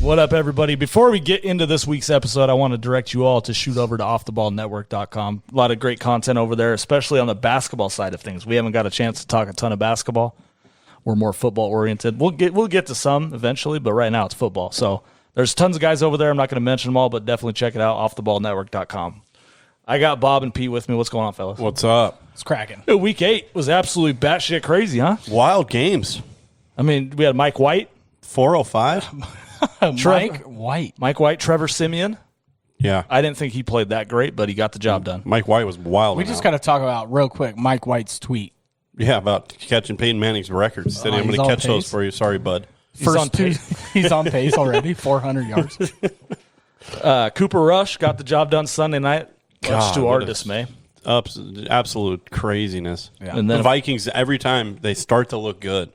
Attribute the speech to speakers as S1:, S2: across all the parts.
S1: What up, everybody? Before we get into this week's episode, I want to direct you all to shoot over to offtheballnetwork.com. A lot of great content over there, especially on the basketball side of things. We haven't got a chance to talk a ton of basketball. We're more football-oriented. We'll get to some eventually, but right now it's football. So there's tons of guys over there. I'm not going to mention them all, but definitely check it out, offtheballnetwork.com. I got Bob and Pete with me. What's going on, fellas?
S2: What's up?
S3: It's cracking.
S1: Week 8 was absolutely batshit crazy, huh?
S2: Wild games.
S1: I mean, we had Mike White.
S2: 405?
S3: Mike
S1: White, Trevor Siemian.
S2: Yeah.
S1: I didn't think he played that great, but he got the job done.
S2: Mike White was wild.
S3: We just got to talk about real quick Mike White's tweet.
S2: Yeah, about catching Peyton Manning's records. He said, I'm going to catch those for you. Sorry, bud.
S3: He's on pace already, 400 yards.
S1: Cooper Rush got the job done Sunday night, much to our dismay.
S2: Absolute craziness.
S3: Yeah.
S2: And then the Vikings, every time they start to look good,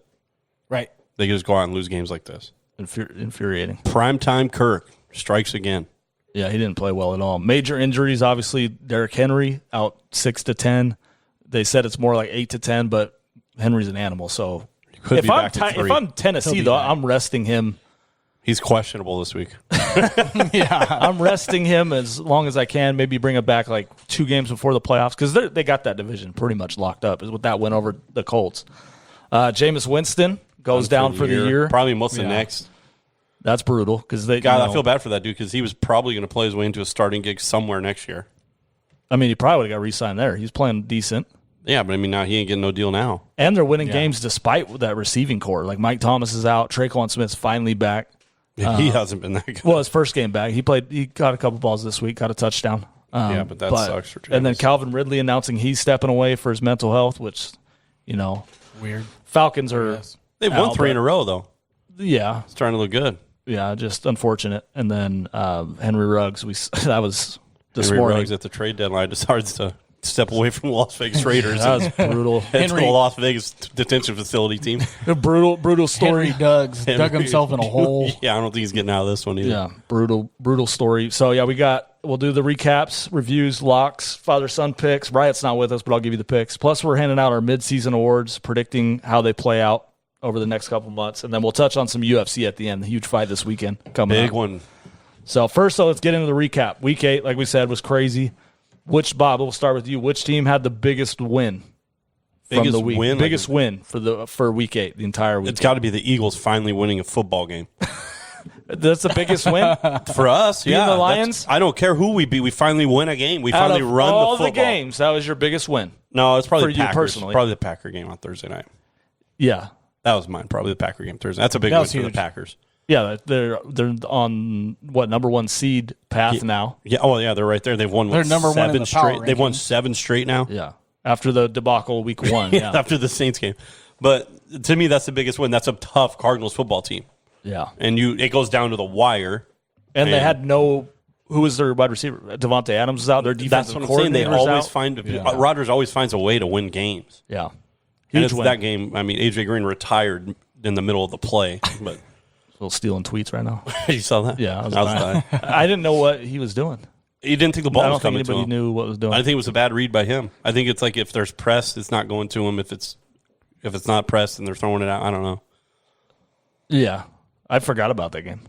S3: right,
S2: they just go out and lose games like this.
S1: Infuriating.
S2: Primetime Kirk strikes again.
S1: Yeah, he didn't play well at all. Major injuries, obviously. Derrick Henry out 6 to 10. They said it's more like 8 to 10, but Henry's an animal. So if I'm Tennessee, though, I'm resting him.
S2: He's questionable this week.
S1: Yeah, I'm resting him as long as I can. Maybe bring him back like 2 games before the playoffs because they got that division pretty much locked up. Is with that win over the Colts. Jameis Winston goes down for the year.
S2: Probably most of the next.
S1: That's brutal because I
S2: feel bad for that dude because he was probably going to play his way into a starting gig somewhere next year.
S1: I mean, he probably would have got re-signed there. He's playing decent.
S2: Yeah, but I mean, now he ain't getting no deal now.
S1: And they're winning games despite that receiving core. Like Mike Thomas is out. Traquan Smith's finally back.
S2: He hasn't been that good.
S1: Well, his first game back. He got a couple balls this week, got a touchdown.
S2: But that sucks for Travis.
S1: And then Calvin Ridley announcing he's stepping away for his mental health, which,
S3: weird.
S1: Falcons are
S2: They've won 3 in a row, though.
S1: Yeah.
S2: It's starting to look good.
S1: Yeah, just unfortunate. And then Henry Ruggs, that was this
S2: Henry
S1: morning.
S2: Ruggs at the trade deadline decides to step away from the Las Vegas Raiders.
S1: That was brutal.
S2: Henry, the Las Vegas detention facility team.
S1: A brutal story.
S3: Henry dug himself in a hole.
S2: Yeah, I don't think he's getting out of this one either.
S1: Yeah, brutal story. So, yeah, we'll do the recaps, reviews, locks, father-son picks. Riot's not with us, but I'll give you the picks. Plus, we're handing out our midseason awards, predicting how they play out over the next couple months. And then we'll touch on some UFC at the end. The huge fight this weekend coming up.
S2: Big one.
S1: So, first, let's get into the recap. Week 8, like we said, was crazy. Bob, we'll start with you. Which team had the biggest win from the week? Biggest win for week 8, the entire week.
S2: It's got to be the Eagles finally winning a football game.
S1: That's the biggest win?
S2: For us,
S1: Beating the Lions?
S2: I don't care who we beat. We finally win a game. We finally run the football.
S1: All the games, that was your biggest win?
S2: No, it's probably
S1: for
S2: the Packers.
S1: You personally.
S2: Probably the Packer game on Thursday night.
S1: Yeah.
S2: That was mine. Probably the Packer game Thursday. That's a big win for the Packers.
S1: Yeah, they're on number 1 seed path now.
S2: Yeah, they're right there. They've won
S3: they're number 1 in the
S2: straight.
S3: power
S2: They've won
S3: rankings.
S2: 7 straight now.
S1: Yeah, after the debacle week 1. Yeah,
S2: after the Saints game. But to me, that's the biggest win. That's a tough Cardinals football team.
S1: Yeah,
S2: and it goes down to the wire.
S1: And they had no. Who was their wide receiver? Devontae Adams was out. Their defensive coordinator was out.
S2: They always Rodgers always finds a way to win games.
S1: Yeah,
S2: huge win. That game. I mean, AJ Green retired in the middle of the play, but.
S1: Still stealing tweets right now.
S2: You saw that?
S1: Yeah, I didn't know what he was doing.
S2: He didn't think the ball was coming to him.
S1: I don't think anybody knew what was doing.
S2: I think it was a bad read by him. I think it's like if there's press, it's not going to him. If it's not pressed and they're throwing it out, I don't know.
S1: Yeah, I forgot about that game.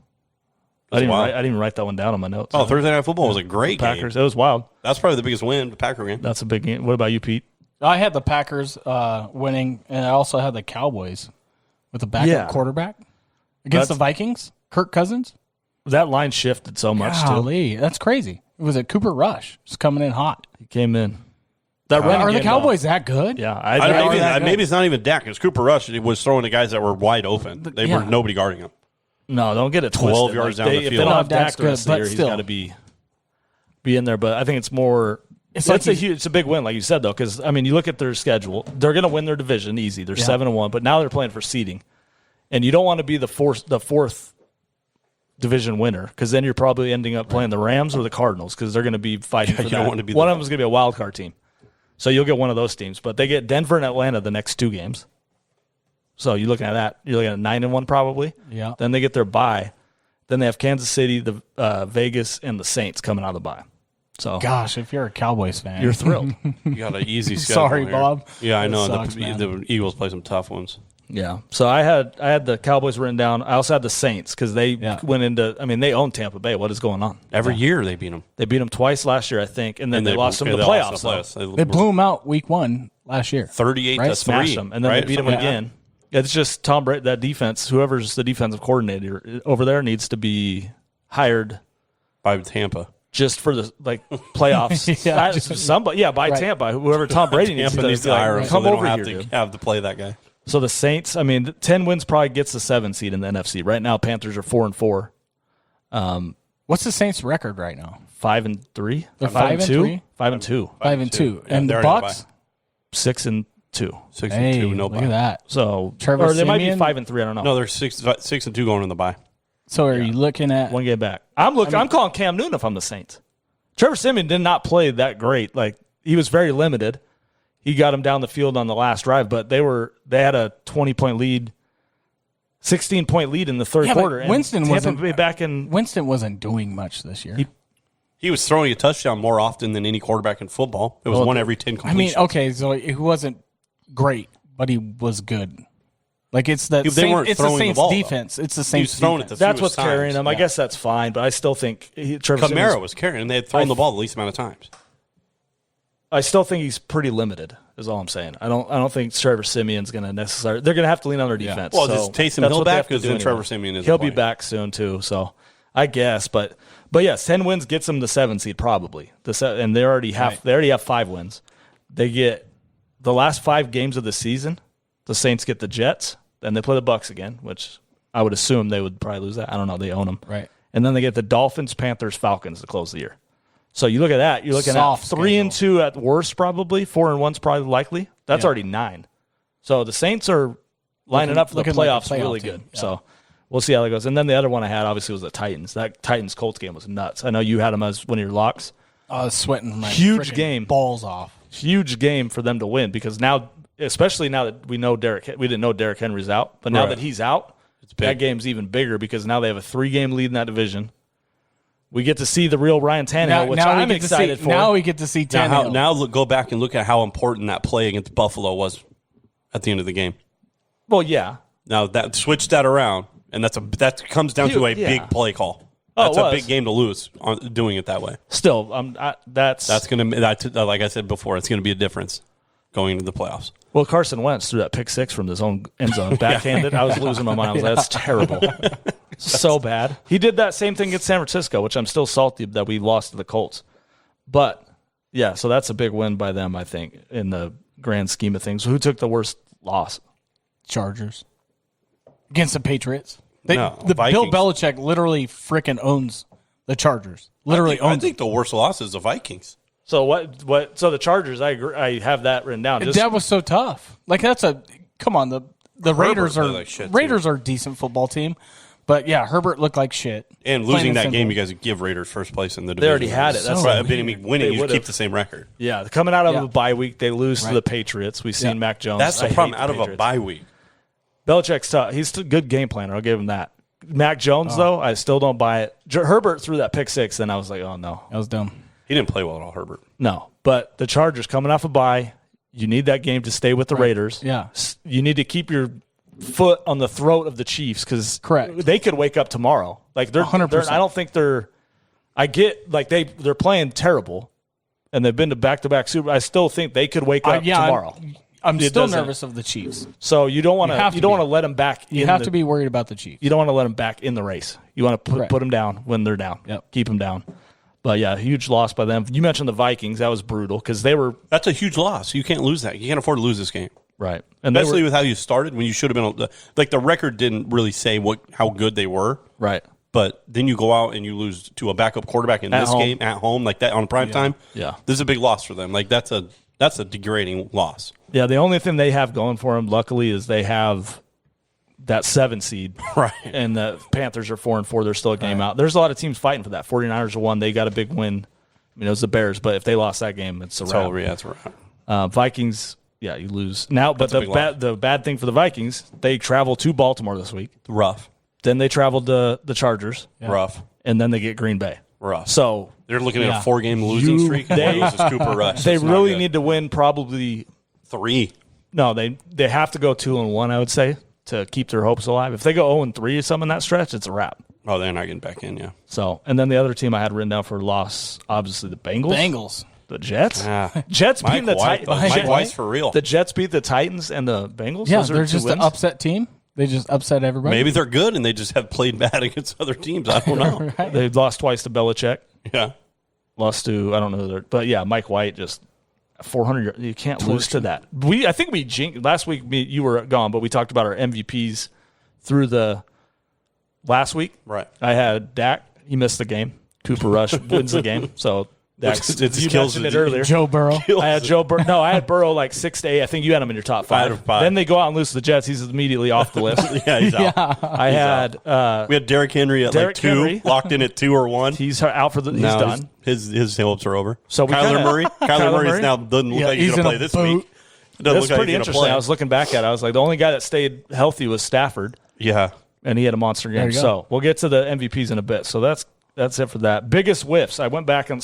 S1: I didn't even write that one down on my notes.
S2: Oh, Thursday Night Football was a great
S1: Packers.
S2: game.
S1: It was wild.
S2: That's probably the biggest win, the Packer game.
S1: That's a big game. What about you, Pete?
S3: I had the Packers winning, and I also had the Cowboys with a backup quarterback against the Vikings. Kirk Cousins.
S1: That line shifted so much, too.
S3: That's crazy. It was a Cooper Rush. It's coming in hot.
S1: He came in.
S3: Are the Cowboys that good?
S1: Yeah.
S2: Maybe it's not even Dak. Because Cooper Rush was throwing the guys that were wide open. They were nobody guarding him.
S1: No, don't get it twisted.
S2: 12 yards down the field.
S1: If they don't have Dak the rest of the year, he's got to be in there. But I think it's more – it's a big win, like you said, though, because, I mean, you look at their schedule. They're going to win their division easy. They're 7-1, but now they're playing for seeding. And you don't want to be the fourth division winner because then you're probably ending up playing the Rams or the Cardinals because they're going to be fighting for that. Don't want to be one of them is going to be a wild card team. So you'll get one of those teams. But they get Denver and Atlanta the next 2 games. So you're looking at that. You're looking at 9-1 probably.
S3: Yeah.
S1: Then they get their bye. Then they have Kansas City, the Vegas, and the Saints coming out of the bye. So,
S3: gosh, if you're a Cowboys fan,
S1: you're thrilled.
S2: You got an easy schedule.
S3: Sorry,
S2: here.
S3: Bob.
S2: Yeah, I know.
S3: Sucks,
S2: the Eagles play some tough ones.
S1: Yeah. So I had the Cowboys written down. I also had the Saints because they went into. I mean, they own Tampa Bay. What is going on?
S2: Every year they beat them.
S1: They beat them twice last year, I think, and then they lost them in the playoffs.
S3: They blew them out week 1 last year.
S2: 38-3.
S1: Smashed them, and then they beat them again. It's just Tom Brady. That defense, whoever's the defensive coordinator over there, needs to be hired
S2: by Tampa.
S1: Just for the playoffs, by Tampa. Whoever Tom Brady needs to hire him, come over here.
S2: Have to play that guy.
S1: So the Saints, I mean, 10 wins probably gets the 7 seed in the NFC. Right now, Panthers are 4-4.
S3: What's the Saints' record right now?
S1: 5-3.
S3: They're 5-2.
S1: 5-2.
S3: 5-2. And the Bucks
S1: 6-2.
S2: 6-2. No bye.
S3: Look at that.
S1: So
S3: Trevor
S1: or they might be
S3: Siemian?
S1: 5-3. I don't know.
S2: No, they're 6-2 going in the bye.
S3: So are you looking at
S1: 1 game back? I'm calling Cam Newton if I'm the Saints. Trevor Siemian did not play that great. Like, he was very limited. He got him down the field on the last drive, but they had a 20-point lead, 16-point lead in the third quarter.
S3: But Winston
S1: Winston
S3: wasn't doing much this year.
S2: He was throwing a touchdown more often than any quarterback in football. It was 1 every 10 completions.
S3: I mean, okay, so he wasn't great, but he was good. Like, it's the Saints defense. It's the Saints defense.
S1: That's what's carrying him. I guess that's fine, but I still think Trevor
S2: Kamara was carrying him. They had thrown the ball the least amount of times.
S1: I still think he's pretty limited, is all I'm saying. I don't think Trevor Siemian's going to necessarily – they're going to have to lean on their defense.
S2: Well, just Taysom Hill back because then Trevor Siemian is
S1: He'll be back soon too, so I guess. But yes, 10 wins gets them the 7 seed probably. And they already have 5 wins. They get the last 5 games of the season, the Saints get the Jets, then they play the Bucs again, which I would assume they would probably lose that. I don't know. They own them.
S3: Right.
S1: And then they get the Dolphins, Panthers, Falcons to close the year. So you look at that. You're looking at 3-2 at worst, probably 4-1's probably likely. That's already 9. So the Saints are lining up for the playoffs really good. Yeah. So we'll see how that goes. And then the other one I had obviously was the Titans. That Titans Colts game was nuts. I know you had them as one of your locks.
S3: I was sweating my
S1: huge game,
S3: balls off.
S1: Huge game for them to win because now, especially now that we know we didn't know Derrick Henry's out, but now that he's out, that game's even bigger because now they have a 3-game lead in that division. We get to see the real Ryan Tannehill, which I'm excited for.
S3: Now we get to see Tannehill.
S2: Now go back and look at how important that play against Buffalo was at the end of the game.
S1: Well, yeah.
S2: Now switch that around, and that comes down to a big play call. That's a big game to lose on doing it that way.
S1: Still, that's
S2: going to, like I said before, it's going to be a difference going into the playoffs.
S1: Well, Carson Wentz threw that pick 6 from his own end zone, backhanded. I was losing my mind. I was like, that's terrible. So bad. He did that same thing against San Francisco, which I'm still salty that we lost to the Colts. But, yeah, so that's a big win by them, I think, in the grand scheme of things. Who took the worst loss?
S3: Chargers. Against the Patriots.
S2: Bill
S3: Belichick literally freaking owns the Chargers. I
S2: think the worst loss is the Vikings.
S1: So what? So the Chargers, I agree, I have that written down.
S3: That was so tough. Like come on. The Raiders are a decent football team, but yeah, Herbert looked like shit.
S2: And losing that game, you guys give Raiders first place in the division.
S1: They already had it. That's
S2: right. I mean, winning, you keep the same record.
S1: Yeah, coming out of a bye week, they lose to the Patriots. We've seen Mac Jones.
S2: That's the problem. Out of a bye week,
S1: Belichick's tough. He's a good game planner. I'll give him that. Mac Jones, though, I still don't buy it. Herbert threw that pick 6, and I was like, oh no,
S3: that was dumb.
S2: He didn't play well at all, Herbert.
S1: No, but the Chargers coming off a bye, you need that game to stay with the Raiders.
S3: Yeah.
S1: You need to keep your foot on the throat of the Chiefs because they could wake up tomorrow. Like they're 100%. I don't think they're – I get like they're playing terrible, and they've been to back-to-back Super – I still think they could wake up tomorrow.
S3: I'm still nervous of the Chiefs.
S1: So you don't want to let them back.
S3: You have to be worried about the Chiefs.
S1: You don't want to let them back in the race. You want to put them down when they're down.
S3: Yep.
S1: Keep them down. But, yeah, huge loss by them. You mentioned the Vikings. That was brutal because they were –
S2: That's a huge loss. You can't lose that. You can't afford to lose this game.
S1: Right.
S2: And especially with how you started when you should have been – like the record didn't really say how good they were.
S1: Right.
S2: But then you go out and you lose to a backup quarterback in this game at home like that on prime time.
S1: Yeah.
S2: This is a big loss for them. Like that's a degrading loss.
S1: Yeah, the only thing they have going for them, luckily, is they have that 7 seed.
S2: Right.
S1: And the Panthers are 4-4. They're still a game out. There's a lot of teams fighting for that. 49ers are one. They got a big win. I mean, it was the Bears, but if they lost that game, it's a wrap.
S2: It's a wrap.
S1: Vikings, yeah, you lose. Now, but the bad thing for the Vikings, they travel to Baltimore this week.
S2: Rough.
S1: Then they traveled to the Chargers.
S2: Yeah. Rough.
S1: And then they get Green Bay.
S2: Rough.
S1: So
S2: they're looking at a 4-game losing streak.
S1: They really need to win probably
S2: 3.
S1: No, they have to go 2-1, I would say, to keep their hopes alive. If they go 0-3 or something in that stretch, it's a wrap.
S2: Oh, they're not getting back in, yeah.
S1: So, and then the other team I had written down for loss, obviously the Bengals. The Jets? Jets beating the Titans.
S2: Mike White's for real.
S1: The Jets beat the Titans and the Bengals?
S3: Yeah, they're just an upset team. They just upset everybody.
S2: Maybe they're good and they just have played bad against other teams. I don't know.
S3: Right.
S1: They lost twice to Belichick.
S2: Yeah.
S1: Lost to, I don't know. But, yeah, Mike White just 400. You can't lose to that. I think we jinxed. Last week, you were gone, but we talked about our MVPs through the last week.
S2: Right.
S1: I had Dak. He missed the game. Cooper Rush wins the game. So, you mentioned it earlier.
S3: Joe Burrow.
S1: I had Joe Burrow. No, I had Burrow like 6 to 8. I think you had him in your top 5. Then they go out and lose to the Jets. He's immediately off the list.
S2: Yeah, he's out. We had Derrick Henry at like 2, locked in at 2 or 1.
S1: He's out for he's done.
S2: His hopes are over.
S1: So
S2: Kyler Murray's now doesn't look like he's going to play this week.
S1: That's pretty interesting. I was looking back at it. I was like, the only guy that stayed healthy was Stafford.
S2: Yeah.
S1: And he had a monster game. So we'll get to the MVPs in a bit. So that's it for that. Biggest whiffs. I went back and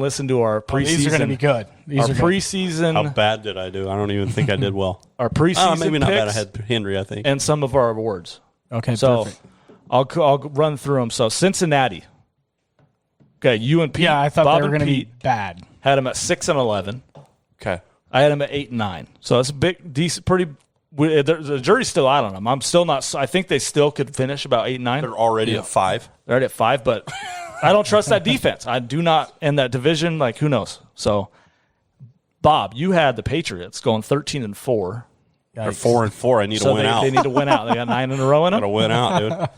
S1: listened to our preseason.
S3: These are going to be good.
S1: Preseason.
S2: How bad did I do? I don't even think I did well.
S1: Our preseason
S2: maybe not bad. I
S1: picks
S2: had Henry, I think.
S1: and some of our awards.
S3: Okay,
S1: so
S3: perfect.
S1: I'll run through them. So Cincinnati. Okay, you and Pete.
S3: Yeah, I thought
S1: Bob
S3: they were going to be
S1: Pete
S3: bad.
S1: had them at 6-11.
S2: Okay.
S1: I had them at 8-9. So that's a big, decent, pretty. The jury's still out on them. I'm still not. I think they still could finish about 8-9.
S2: They're already at 5.
S1: They're already at 5, but I don't trust that defense. I do not. In that division, like, who knows? So, Bob, you had the Patriots going 13-4.
S2: They're 4-4. I need to win out.
S1: They need to win out. They got 9 in a row in them.
S2: Got to win out, dude.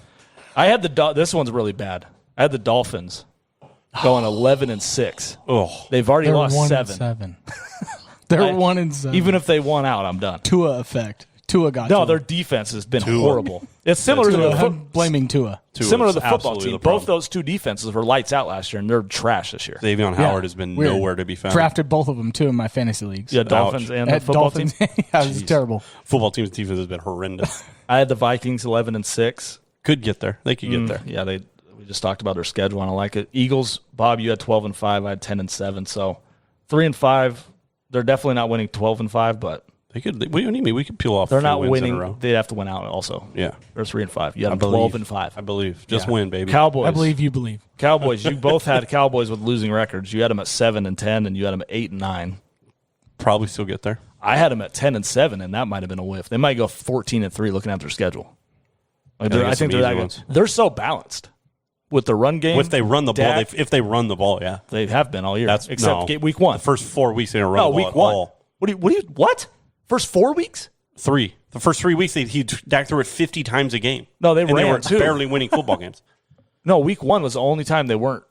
S1: I had this one's really bad. I had the Dolphins going 11-6.
S2: Oh,
S1: they've already lost 7.
S3: They're 1-7.
S1: Even if they won out, I'm done.
S3: Tua effect. Tua got
S1: no.
S3: Tua.
S1: Their defense has been horrible. It's similar to
S3: I'm blaming Tua.
S1: Similar to the football team. Both those two defenses were lights out last year, and they're trash this year.
S2: Davion Howard has been nowhere to be found.
S3: Drafted both of them too in my fantasy leagues.
S1: Yeah, Dolphins and the football team.
S3: Yeah, it was terrible.
S2: Football team's defense has been horrendous.
S1: I had the Vikings 11-6.
S2: Could get there. They could get there.
S1: Yeah, we just talked about their schedule, and I like it. Eagles, Bob, you had 12-5. I had 10-7. So 3-5. They're definitely not winning 12-5, but
S2: they could. What do you mean? We could peel off.
S1: They're not
S2: wins
S1: winning.
S2: in a row.
S1: They'd have to win out also.
S2: Yeah,
S1: they're 3-5. You had 12-5.
S2: I believe. Just win, baby.
S1: Cowboys.
S3: I believe you believe.
S1: Cowboys. You both had Cowboys with losing records. You had them at 7-10, and you had them at 8-9.
S2: Probably still get there.
S1: I had them at 10-7, and that might have been a whiff. They might go 14-3 looking at their schedule. I think they're that good. They're so balanced with the run game.
S2: If they run the ball, if they run the ball, yeah,
S1: they have been all year. Except week 1.
S2: The first 4 weeks they didn't run the ball
S1: week
S2: at
S1: 1.
S2: all.
S1: What? First 4 weeks?
S2: 3. The first 3 weeks, Dak threw it 50 times a game.
S1: No, they
S2: were
S1: too.
S2: barely winning football games.
S1: No, week 1 was the only time they weren't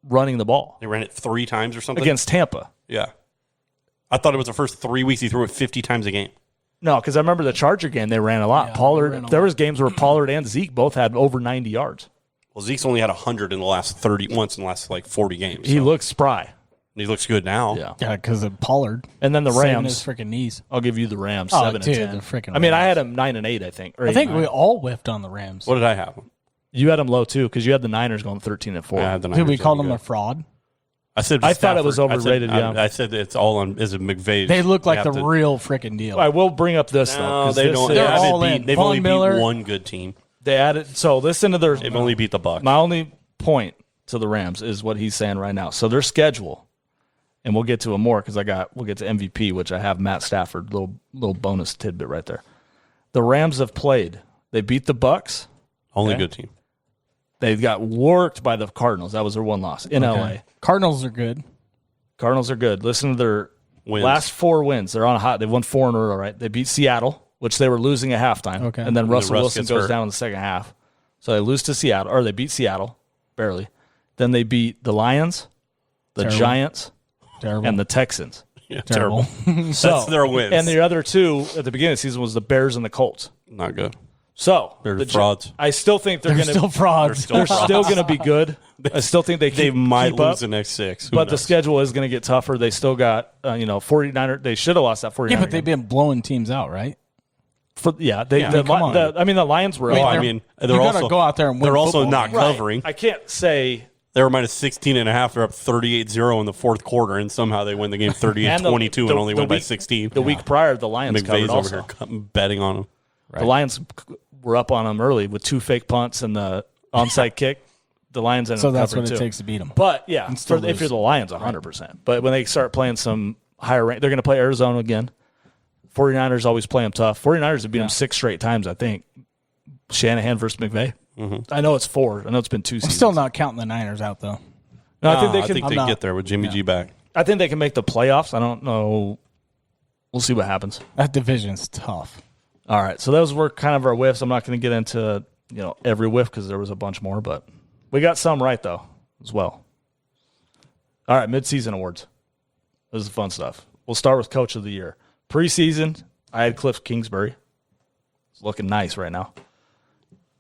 S1: running the ball.
S2: They ran it 3 times or something
S1: against Tampa.
S2: Yeah, I thought it was the first 3 weeks he threw it 50 times a game.
S1: No, because I remember the Charger game they ran a lot.
S3: Yeah,
S1: Pollard. There was games where Pollard and Zeke both had over 90 yards.
S2: Well, Zeke's only had 100 in the last 40 games.
S1: He looks spry.
S2: He looks good now.
S3: Yeah, because of Pollard.
S1: And then the Rams.
S3: His freaking knees.
S1: I'll give you the Rams 7-10.
S3: The freaking
S1: I mean, I had them 9-8. I think.
S3: I think we all whiffed on the Rams.
S2: What did I have?
S1: You had them low too because you had the Niners going 13-4.
S2: Yeah, I had the Niners.
S3: Did we call them a fraud?
S2: I said
S1: I thought it was overrated.
S2: I said it's all on is a McVay.
S3: They look like the real freaking deal.
S1: I will bring up this though.
S2: No, they don't.
S3: They're all in.
S2: They've only beat one good team.
S1: They added. So listen to their.
S2: They've only beat the Bucs.
S1: My only point to the Rams is what he's saying right now. So their schedule, and we'll get to it more because we'll get to MVP, which I have Matt Stafford. Little bonus tidbit right there. The Rams have played. They beat the Bucs.
S2: Only good team.
S1: They got worked by the Cardinals. That was their one loss in LA.
S3: Cardinals are good.
S1: Cardinals are good. Listen to their last 4 wins. They're on a hot. They've won 4 in a row, right? They beat Seattle, which they were losing at halftime.
S3: Okay.
S1: And then Russell Wilson goes
S2: hurt
S1: down in the second half. So they lose to Seattle, or they beat Seattle, barely. Then they beat the Lions, the Giants, and the Texans.
S2: Yeah, terrible.
S1: So,
S2: that's their wins.
S1: And the other 2 at the beginning of the season was the Bears and the Colts.
S2: Not good.
S1: So
S2: they're frauds.
S1: I still think they're going to
S3: still frauds.
S1: They're still going to be good. I still think they
S2: might
S1: keep
S2: lose
S1: up,
S2: the next 6.
S1: But the schedule is going to get tougher. They still got 49er. They should have lost that 49er.
S3: Yeah, but they've been blowing teams out, right?
S1: The Lions were.
S2: I mean, they're also
S3: go out there and win.
S2: They're also
S3: football
S2: not
S3: games.
S2: covering.
S1: I can't say
S2: They were minus 16.5. They're up 38-0 in the fourth quarter, and somehow they win the game 30-22 and only win by 16.
S1: The week prior, the Lions covered also.
S2: Over here betting on them.
S1: Right. The Lions were up on them early with 2 fake punts and the onside kick. The Lions ended up covering,
S3: so that's what it takes to beat them.
S1: But, yeah, if you're the Lions, 100%. Right. But when they start playing some higher rank, they're going to play Arizona again. 49ers always play them tough. 49ers have beat them 6 straight times, I think. Shanahan versus McVay. Mm-hmm. I know it's 4. I know it's been 2 seasons.
S3: I'm still not counting the Niners out, though.
S1: No, I think
S2: they get there with Jimmy G back.
S1: I think they can make the playoffs. I don't know. We'll see what happens.
S3: That division's tough.
S1: All right, so those were kind of our whiffs. I'm not going to get into every whiff because there was a bunch more, but we got some right, though, as well. All right, Midseason Awards. This is the fun stuff. We'll start with Coach of the Year. Preseason, I had Cliff Kingsbury. It's looking nice right now.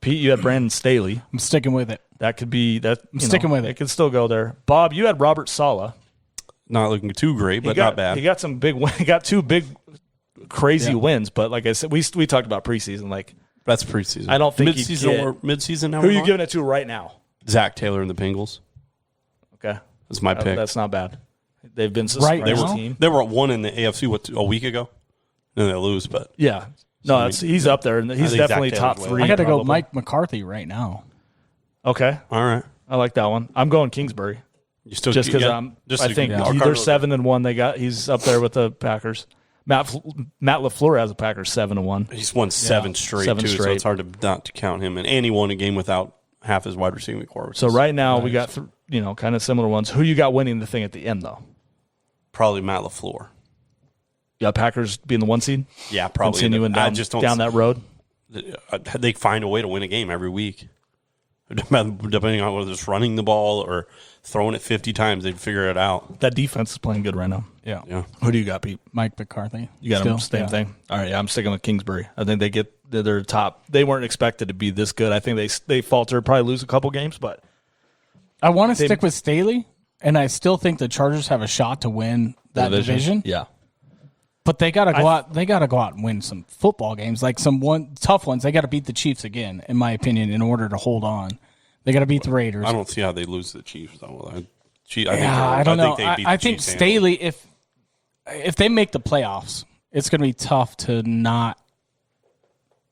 S1: Pete, you had Brandon Staley.
S3: I'm sticking with it.
S1: That could be that.
S3: I'm sticking with it.
S1: It could still go there. Bob, you had Robert Saleh.
S2: Not looking too great, but not bad.
S1: He got some big. He got 2 big, crazy wins. But like I said, we talked about preseason. Like
S2: that's preseason.
S1: I don't think
S2: midseason. Now
S1: who are you giving it to right now?
S2: Zach Taylor and the Bengals.
S1: Okay,
S2: that's my pick.
S1: That's not bad. They've been
S3: right.
S2: They were at 1 in the AFC a week ago. Then they lose, but
S1: yeah. No, he's up there, and he's definitely top 3.
S3: I got to go Mike McCarthy right now.
S1: Okay,
S2: all right.
S1: I like that one. I'm going Kingsbury.
S2: You still
S1: just because I think they're 7-1. He's up there with the Packers. Matt LaFleur has the Packers 7-1.
S2: He's won 7 straight too, so it's hard not to count him. And he won a game without half his wide receiving core.
S1: So right now we got kind of similar ones. Who you got winning the thing at the end though?
S2: Probably Matt LaFleur.
S1: Yeah, Packers being the 1 seed?
S2: Yeah, probably.
S1: Continuing down that road?
S2: They find a way to win a game every week. Depending on whether it's running the ball or throwing it 50 times, they'd figure it out.
S1: That defense is playing good right now.
S3: Yeah.
S1: Who do you got, Pete?
S3: Mike McCarthy.
S1: You got him, same thing? All right, I'm sticking with Kingsbury. I think they get their top. They weren't expected to be this good. I think they faltered, probably lose a couple games, but
S3: I want to stick with Staley, and I still think the Chargers have a shot to win that division.
S1: Yeah.
S3: But they gotta go out. They gotta go out and win some football games, like tough ones. They gotta beat the Chiefs again, in my opinion, in order to hold on. They gotta beat the Raiders.
S2: I don't see how they lose to the Chiefs though.
S3: I don't know. I think Staley, if they make the playoffs, it's gonna be tough to not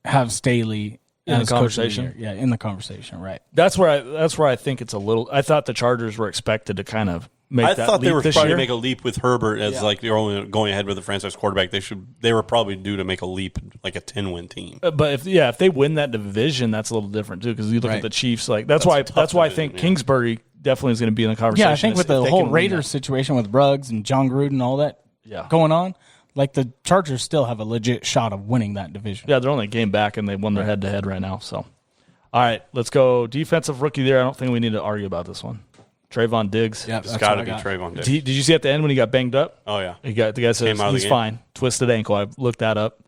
S3: have Staley
S1: in the conversation.
S3: Yeah, in the conversation, right?
S1: That's where I think it's a little. I thought the Chargers were expected to kind of. I
S2: thought they were probably to make a leap with Herbert as like they're only going ahead with the franchise quarterback. They were probably due to make a leap like a 10-win team.
S1: But if they win that division, that's a little different too because you look at the Chiefs. Like that's why I think Kingsbury definitely is going to be in the conversation.
S3: Yeah, I think with the whole Raiders situation with Ruggs and John Gruden and all that going on, like the Chargers still have a legit shot of winning that division.
S1: Yeah, they're only a game back and they won their head-to-head right now. So, all right, let's go defensive rookie there. I don't think we need to argue about this one. Trayvon Diggs.
S2: Yeah, it's got to be Trayvon Diggs.
S1: Did you see at the end when he got banged up?
S2: Oh, yeah.
S1: The guy says he's fine. Twisted ankle. I looked that up.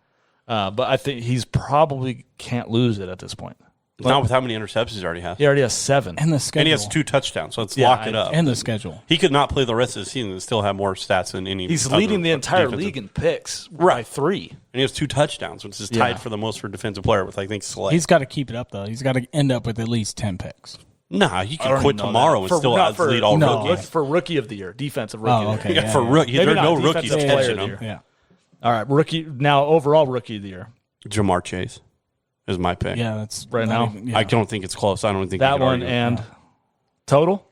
S1: But I think he's probably can't lose it at this point.
S2: Not with how many interceptions he already has.
S1: He already has 7.
S3: And the schedule.
S2: And he has 2 touchdowns, so let's lock it up.
S3: And the schedule.
S2: He could not play the rest of the season and still have more stats than any.
S1: He's leading the entire league in picks by 3.
S2: And he has 2 touchdowns, which is tied for the most for defensive player with, I think, Slay.
S3: He's got to keep it up, though. He's got to end up with at least 10 picks.
S2: Nah, he could quit tomorrow and still lead all rookies.
S1: For rookie of the year, defensive rookie of the year.
S2: For rookie. There are no rookies catching him.
S3: Yeah.
S1: All right, overall rookie of the year.
S2: Jamar Chase is my pick.
S3: Yeah, that's
S1: right now.
S2: I don't think it's close. I don't think
S1: that one and total.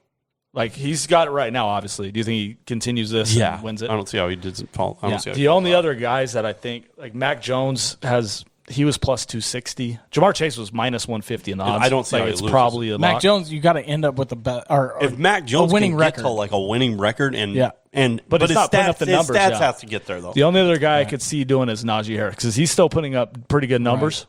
S1: Like he's got it right now. Obviously, do you think he continues this? and wins it.
S2: I don't see how he didn't fall. I don't see how
S1: the only other guys that I think like Mac Jones has. He was plus 260. Jamar Chase was minus 150 in odds.
S2: I don't see how
S1: it's probably a
S3: Mac
S1: lock.
S3: Jones. You got to end up with
S2: if Mac Jones
S3: a winning
S2: can
S3: record.
S2: get to like a winning record but
S1: it's
S2: his
S1: not putting up the numbers.
S2: His stats have to get there though.
S1: The only other guy I could see doing is Najee Harris because he's still putting up pretty good numbers.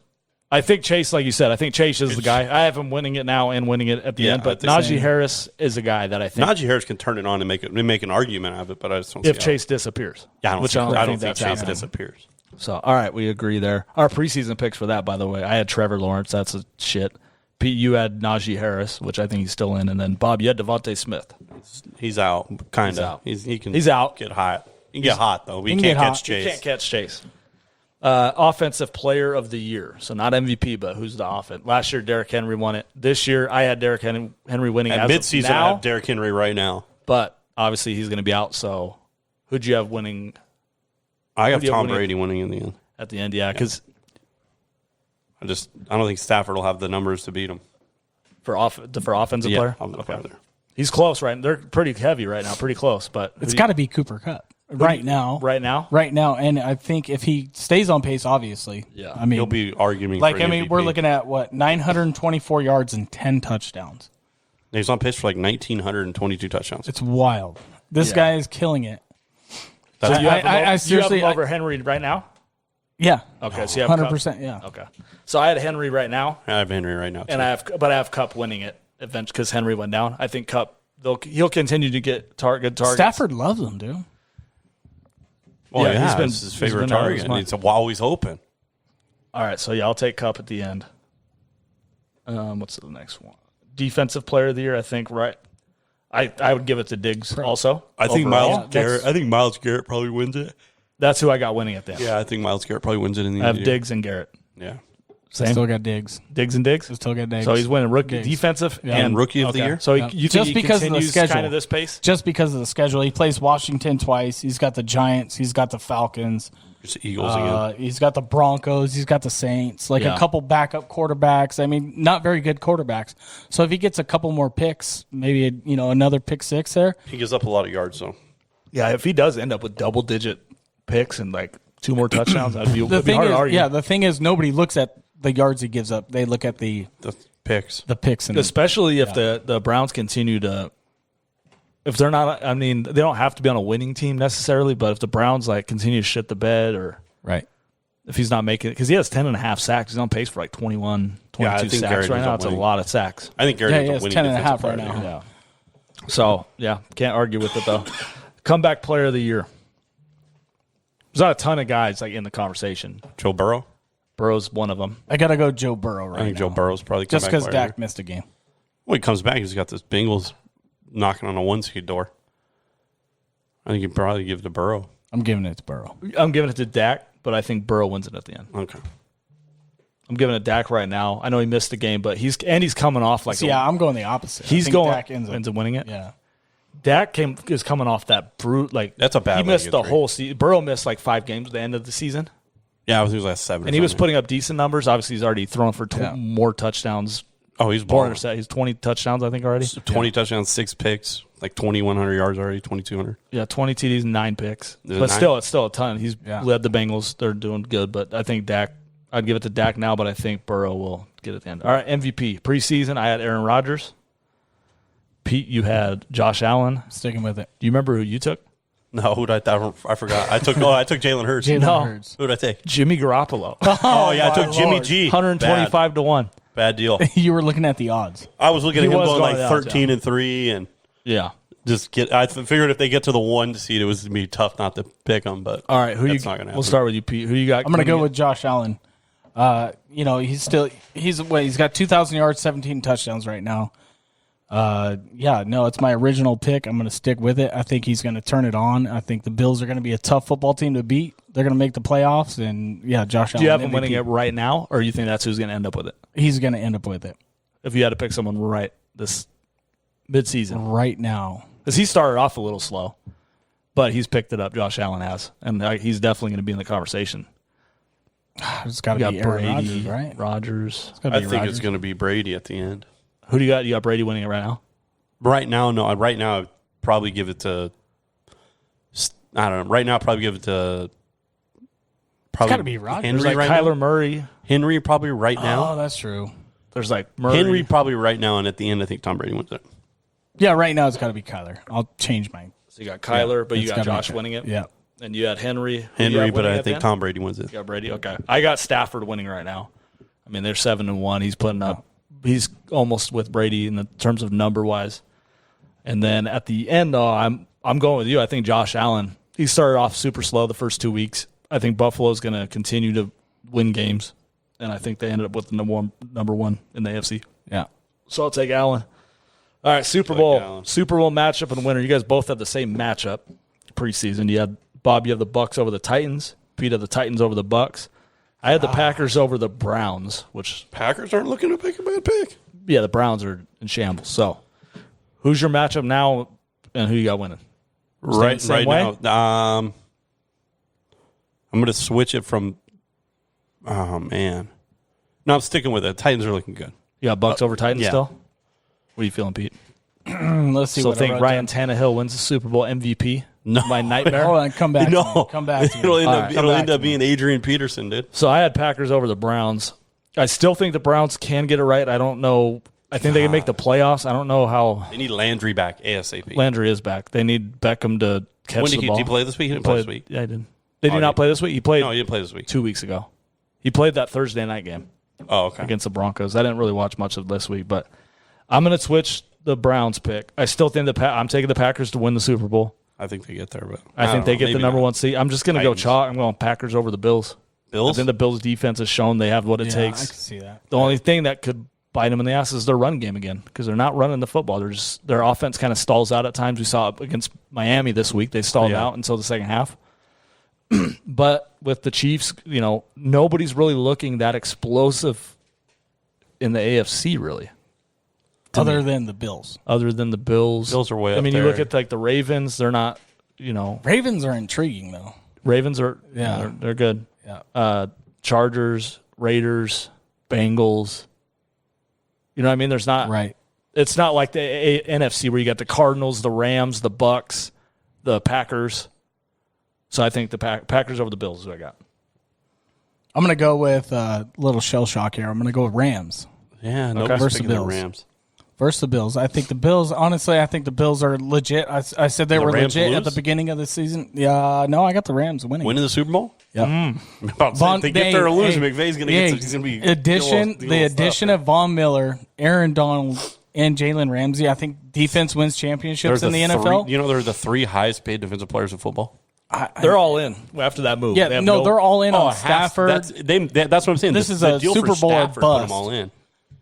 S1: Right. I think Chase, like you said, I think Chase is the guy. I have him winning it now and winning it at the end. But Najee Harris is a guy that I think
S2: Najee Harris can turn it on and make an argument out of it. But I just don't.
S1: If Chase disappears,
S2: I don't think Chase disappears.
S1: So, all right, we agree there. Our preseason picks for that, by the way, I had Trevor Lawrence. That's a shit. Pete, you had Najee Harris, which I think he's still in. And then, Bob, you had Devontae Smith.
S2: He's out, kind of.
S1: He's out.
S2: Get hot. He can get hot, though. He can't catch Chase.
S1: He can't catch Chase. Offensive player of the year. So not MVP, but who's the offense? Last year, Derrick Henry won it. This year, I had Derrick Henry winning
S2: at midseason. I have Derrick Henry right now.
S1: But obviously, he's going to be out. So who'd you have winning?
S2: I have Tom Brady winning in the end.
S1: At the end, yeah. Because
S2: I don't think Stafford will have the numbers to beat him.
S1: For offensive player?
S2: Okay.
S1: He's close, right? They're pretty heavy right now, pretty close. But
S3: it's got to be Cooper Kupp. Right now. And I think if he stays on pace, obviously.
S2: Yeah. I mean, he'll be arguing for MVP.
S3: We're looking at, 924 yards and 10 touchdowns.
S2: He's on pace for 1,922 touchdowns.
S3: It's wild. This guy is killing it.
S1: So you have him over Henry right now?
S3: Yeah.
S1: Okay, so you have
S3: 100%,
S1: Kupp.
S3: yeah.
S1: Okay. So I had Henry right now.
S2: I have Henry right now, too.
S1: And I have Kupp winning it eventually because Henry went down. I think Kupp, he'll continue to get good targets.
S3: Stafford loves him, dude.
S2: Well, he's been his favorite target. It's always open.
S1: All right, so I'll take Kupp at the end. What's the next one? Defensive player of the year, I think. Right, I would give it to Diggs also.
S2: I think Myles Garrett probably wins it.
S1: That's who I got winning at the end.
S2: Yeah, I think Myles Garrett probably wins it in the end.
S1: I have Diggs and Garrett.
S2: Yeah.
S3: Same. Still got Diggs.
S1: Diggs and Diggs?
S3: Still got Diggs.
S1: So he's winning rookie defensive
S2: and rookie of the year?
S1: So you think he continues kind of this pace?
S3: Just because of the schedule. He plays Washington twice. He's got the Giants. He's got the Falcons.
S2: It's the Eagles again.
S3: He's got the Broncos. He's got the Saints. A couple backup quarterbacks. I mean, not very good quarterbacks. So if he gets a couple more picks, maybe another pick six there.
S2: He gives up a lot of yards, though.
S1: Yeah, if he does end up with double-digit picks and 2 more touchdowns, that'd be hard to argue.
S3: Yeah, the thing is, nobody looks at the yards he gives up. They look at the
S2: picks.
S3: The picks.
S1: Especially if the Browns continue to – if they're not – I mean, they don't have to be on a winning team necessarily, but if the Browns continue to shit the bed or –
S3: right.
S1: If he's not making it – because he has 10.5 sacks. He's on pace for 21, 22 sacks right now. It's a lot of sacks.
S2: I think Garrett is winning
S3: 10.5 right now.
S1: Yeah. So, can't argue with it, though. Comeback player of the year. There's not a ton of guys in the conversation.
S2: Joe Burrow?
S1: Burrow's one of them.
S3: I got to go Joe Burrow right now.
S2: I think Joe Burrow's probably
S3: just because Dak missed a game.
S2: Well, he comes back. He's got this Bengals knocking on a 1-seed door. I think you'd probably give it to Burrow.
S3: I'm giving it to Burrow.
S1: I'm giving it to Dak, but I think Burrow wins it at the end.
S2: Okay.
S1: I'm giving it to Dak right now. I know he missed the game, but he's coming off
S3: I'm going the opposite.
S1: Dak ends up winning it.
S3: Yeah.
S1: Dak is coming off that brute.
S2: That's a bad.
S1: He missed the whole season. Burrow missed 5 games at the end of the season.
S2: Yeah, I was last 7.
S1: And he was putting up decent numbers. Obviously, he's already thrown for more touchdowns.
S2: Oh, he's
S1: more. He's 20 touchdowns, I think, already.
S2: 20 touchdowns, 6 picks, 2,100 yards already, 2,200.
S1: Yeah, 20 TDs and 9 picks. But still, it's still a ton. He's led the Bengals. They're doing good. But I think Dak, I'd give it to Dak now, but I think Burrow will get it at the end. All right, MVP. Preseason, I had Aaron Rodgers. Pete, you had Josh Allen.
S3: Sticking with it.
S1: Do you remember who you took?
S2: No, I forgot. I took Jalen Hurts.
S3: Hurts.
S2: Who did I take?
S1: Jimmy Garoppolo.
S2: Oh yeah, I took Jimmy G.
S1: 125 to 1.
S2: Bad deal.
S3: You were looking at the odds.
S2: I was looking at him going 13-3, and I figured if they get to the 1 seed, it was gonna be tough not to pick them. But
S1: all right, we'll start with you, Pete. Who you got?
S3: I'm gonna go with Josh Allen. He's got 2,000 yards, 17 touchdowns right now. It's my original pick. I'm going to stick with it. I think he's going to turn it on. I think the Bills are going to be a tough football team to beat. They're going to make the playoffs, and Josh Allen.
S1: Do you have him winning it right now, or you think that's who's going to end up with it?
S3: He's going to end up with it.
S1: If you had to pick someone right this midseason.
S3: Right now.
S1: Because he started off a little slow, but he's picked it up, Josh Allen has, and he's definitely going to be in the conversation.
S3: It's got to be Aaron Rodgers, right?
S1: Rodgers.
S2: I think it's going to be Brady at the end.
S1: Who do you got? You got Brady winning it right now?
S2: Right now, no. Right now, I'd probably give it to. I don't know. Right now, I'd probably give it to.
S3: It's got to be Rodgers.
S1: Henry right Kyler now. Murray.
S2: Henry probably right now.
S3: Oh, that's true.
S1: There's Murray.
S2: Henry probably right now, and at the end, I think Tom Brady wins it.
S3: Yeah, right now it's got to be Kyler. I'll change mine.
S1: So you got Kyler, but you got Josh winning it.
S3: Yeah.
S1: And you had Henry.
S2: But I think Tom Brady wins it.
S1: You got Brady. Okay. I got Stafford winning right now. I mean, they're 7-1. He's putting up. He's almost with Brady in the terms of number wise. And then at the end, though, I'm going with you. I think Josh Allen. He started off super slow the first 2 weeks. I think Buffalo's going to continue to win games, and I think they ended up with the number one in the AFC.
S3: Yeah.
S1: So I'll take Allen. All right, Super Bowl matchup and winner. You guys both have the same matchup preseason. You have Bob. You have the Bucks over the Titans. Pete have the Titans over the Bucks. I had the Packers over the Browns, which
S2: Packers aren't looking to pick a bad pick.
S1: Yeah, the Browns are in shambles. So, who's your matchup now, and who you got winning?
S2: Right now, I'm going to switch it from. Oh man, no, I'm sticking with it. Titans are looking good.
S1: You got Bucks over Titans still. What are you feeling, Pete?
S3: Let's see.
S1: So think Ryan Tannehill wins the Super Bowl MVP.
S2: No,
S1: my nightmare.
S3: Hold on, come back.
S2: No,
S3: come back. To
S2: it'll end up being Adrian Peterson, dude.
S1: So I had Packers over the Browns. I still think the Browns can get it right. I don't know. I think they can make the playoffs. I don't know how.
S2: They need Landry back ASAP.
S1: Landry is back. They need Beckham to catch the ball.
S2: Did he play this week? He didn't play this week.
S1: Yeah, he did. Did he not play this week? He played.
S2: No, he didn't play this week.
S1: 2 weeks ago. He played that Thursday night game.
S2: Oh, okay.
S1: Against the Broncos. I didn't really watch much of this week, but I'm going to switch the Browns pick. I still think I'm taking the Packers to win the Super Bowl.
S2: I think they get there, but
S1: I think they get the number 1 seed. I'm just going to go chalk. I'm going Packers over the Bills.
S2: Bills?
S1: I think the Bills' defense has shown they have what it takes.
S3: I can see that.
S1: The only thing that could bite them in the ass is their run game again because they're not running the football. Their offense kind of stalls out at times. We saw it against Miami this week. They stalled out until the second half. But with the Chiefs, nobody's really looking that explosive in the AFC, really.
S3: Other than the Bills.
S2: Bills are way up there.
S1: You look at the Ravens, they're not,
S3: Ravens are intriguing, though.
S1: Ravens are, they're good.
S3: Yeah.
S1: Chargers, Raiders, Bengals. You know what I mean? There's not.
S3: Right.
S1: It's not like the NFC where you got the Cardinals, the Rams, the Bucks, the Packers. So I think the Packers over the Bills is what I got.
S3: I'm going to go with a little shell shock here. I'm going to go with Rams.
S2: Yeah, nobody's picking the Rams.
S3: Versus the Bills. I think the Bills, honestly, the Bills are legit. I said they were
S2: Rams
S3: legit
S2: lose?
S3: at the beginning of the season. Yeah, no, I got the Rams winning.
S2: Winning the Super Bowl?
S3: Yeah.
S2: If they get there or lose, McVay's going to be
S3: the addition of Von Miller, Aaron Donald, and Jalen Ramsey. I think defense wins championships in the NFL.
S2: They're the 3 highest paid defensive players in football.
S1: They're all in after that move.
S3: Yeah, they're all in on Stafford.
S2: That's what I'm saying.
S3: This is a Super Bowl or bust.
S2: Put them all in.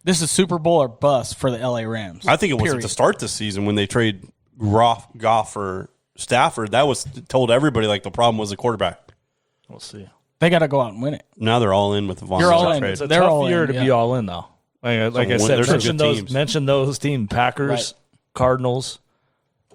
S3: This is Super Bowl or bust for the LA Rams.
S2: I think it was at the start this season when they trade Goff for Stafford. That was told everybody the problem was the quarterback.
S1: We'll see.
S3: They got to go out and win it.
S2: Now they're all in with the Von
S1: Miller
S2: trade.
S1: It's a tough year to be all in, though. Like I said, mention those teams: Packers, Cardinals.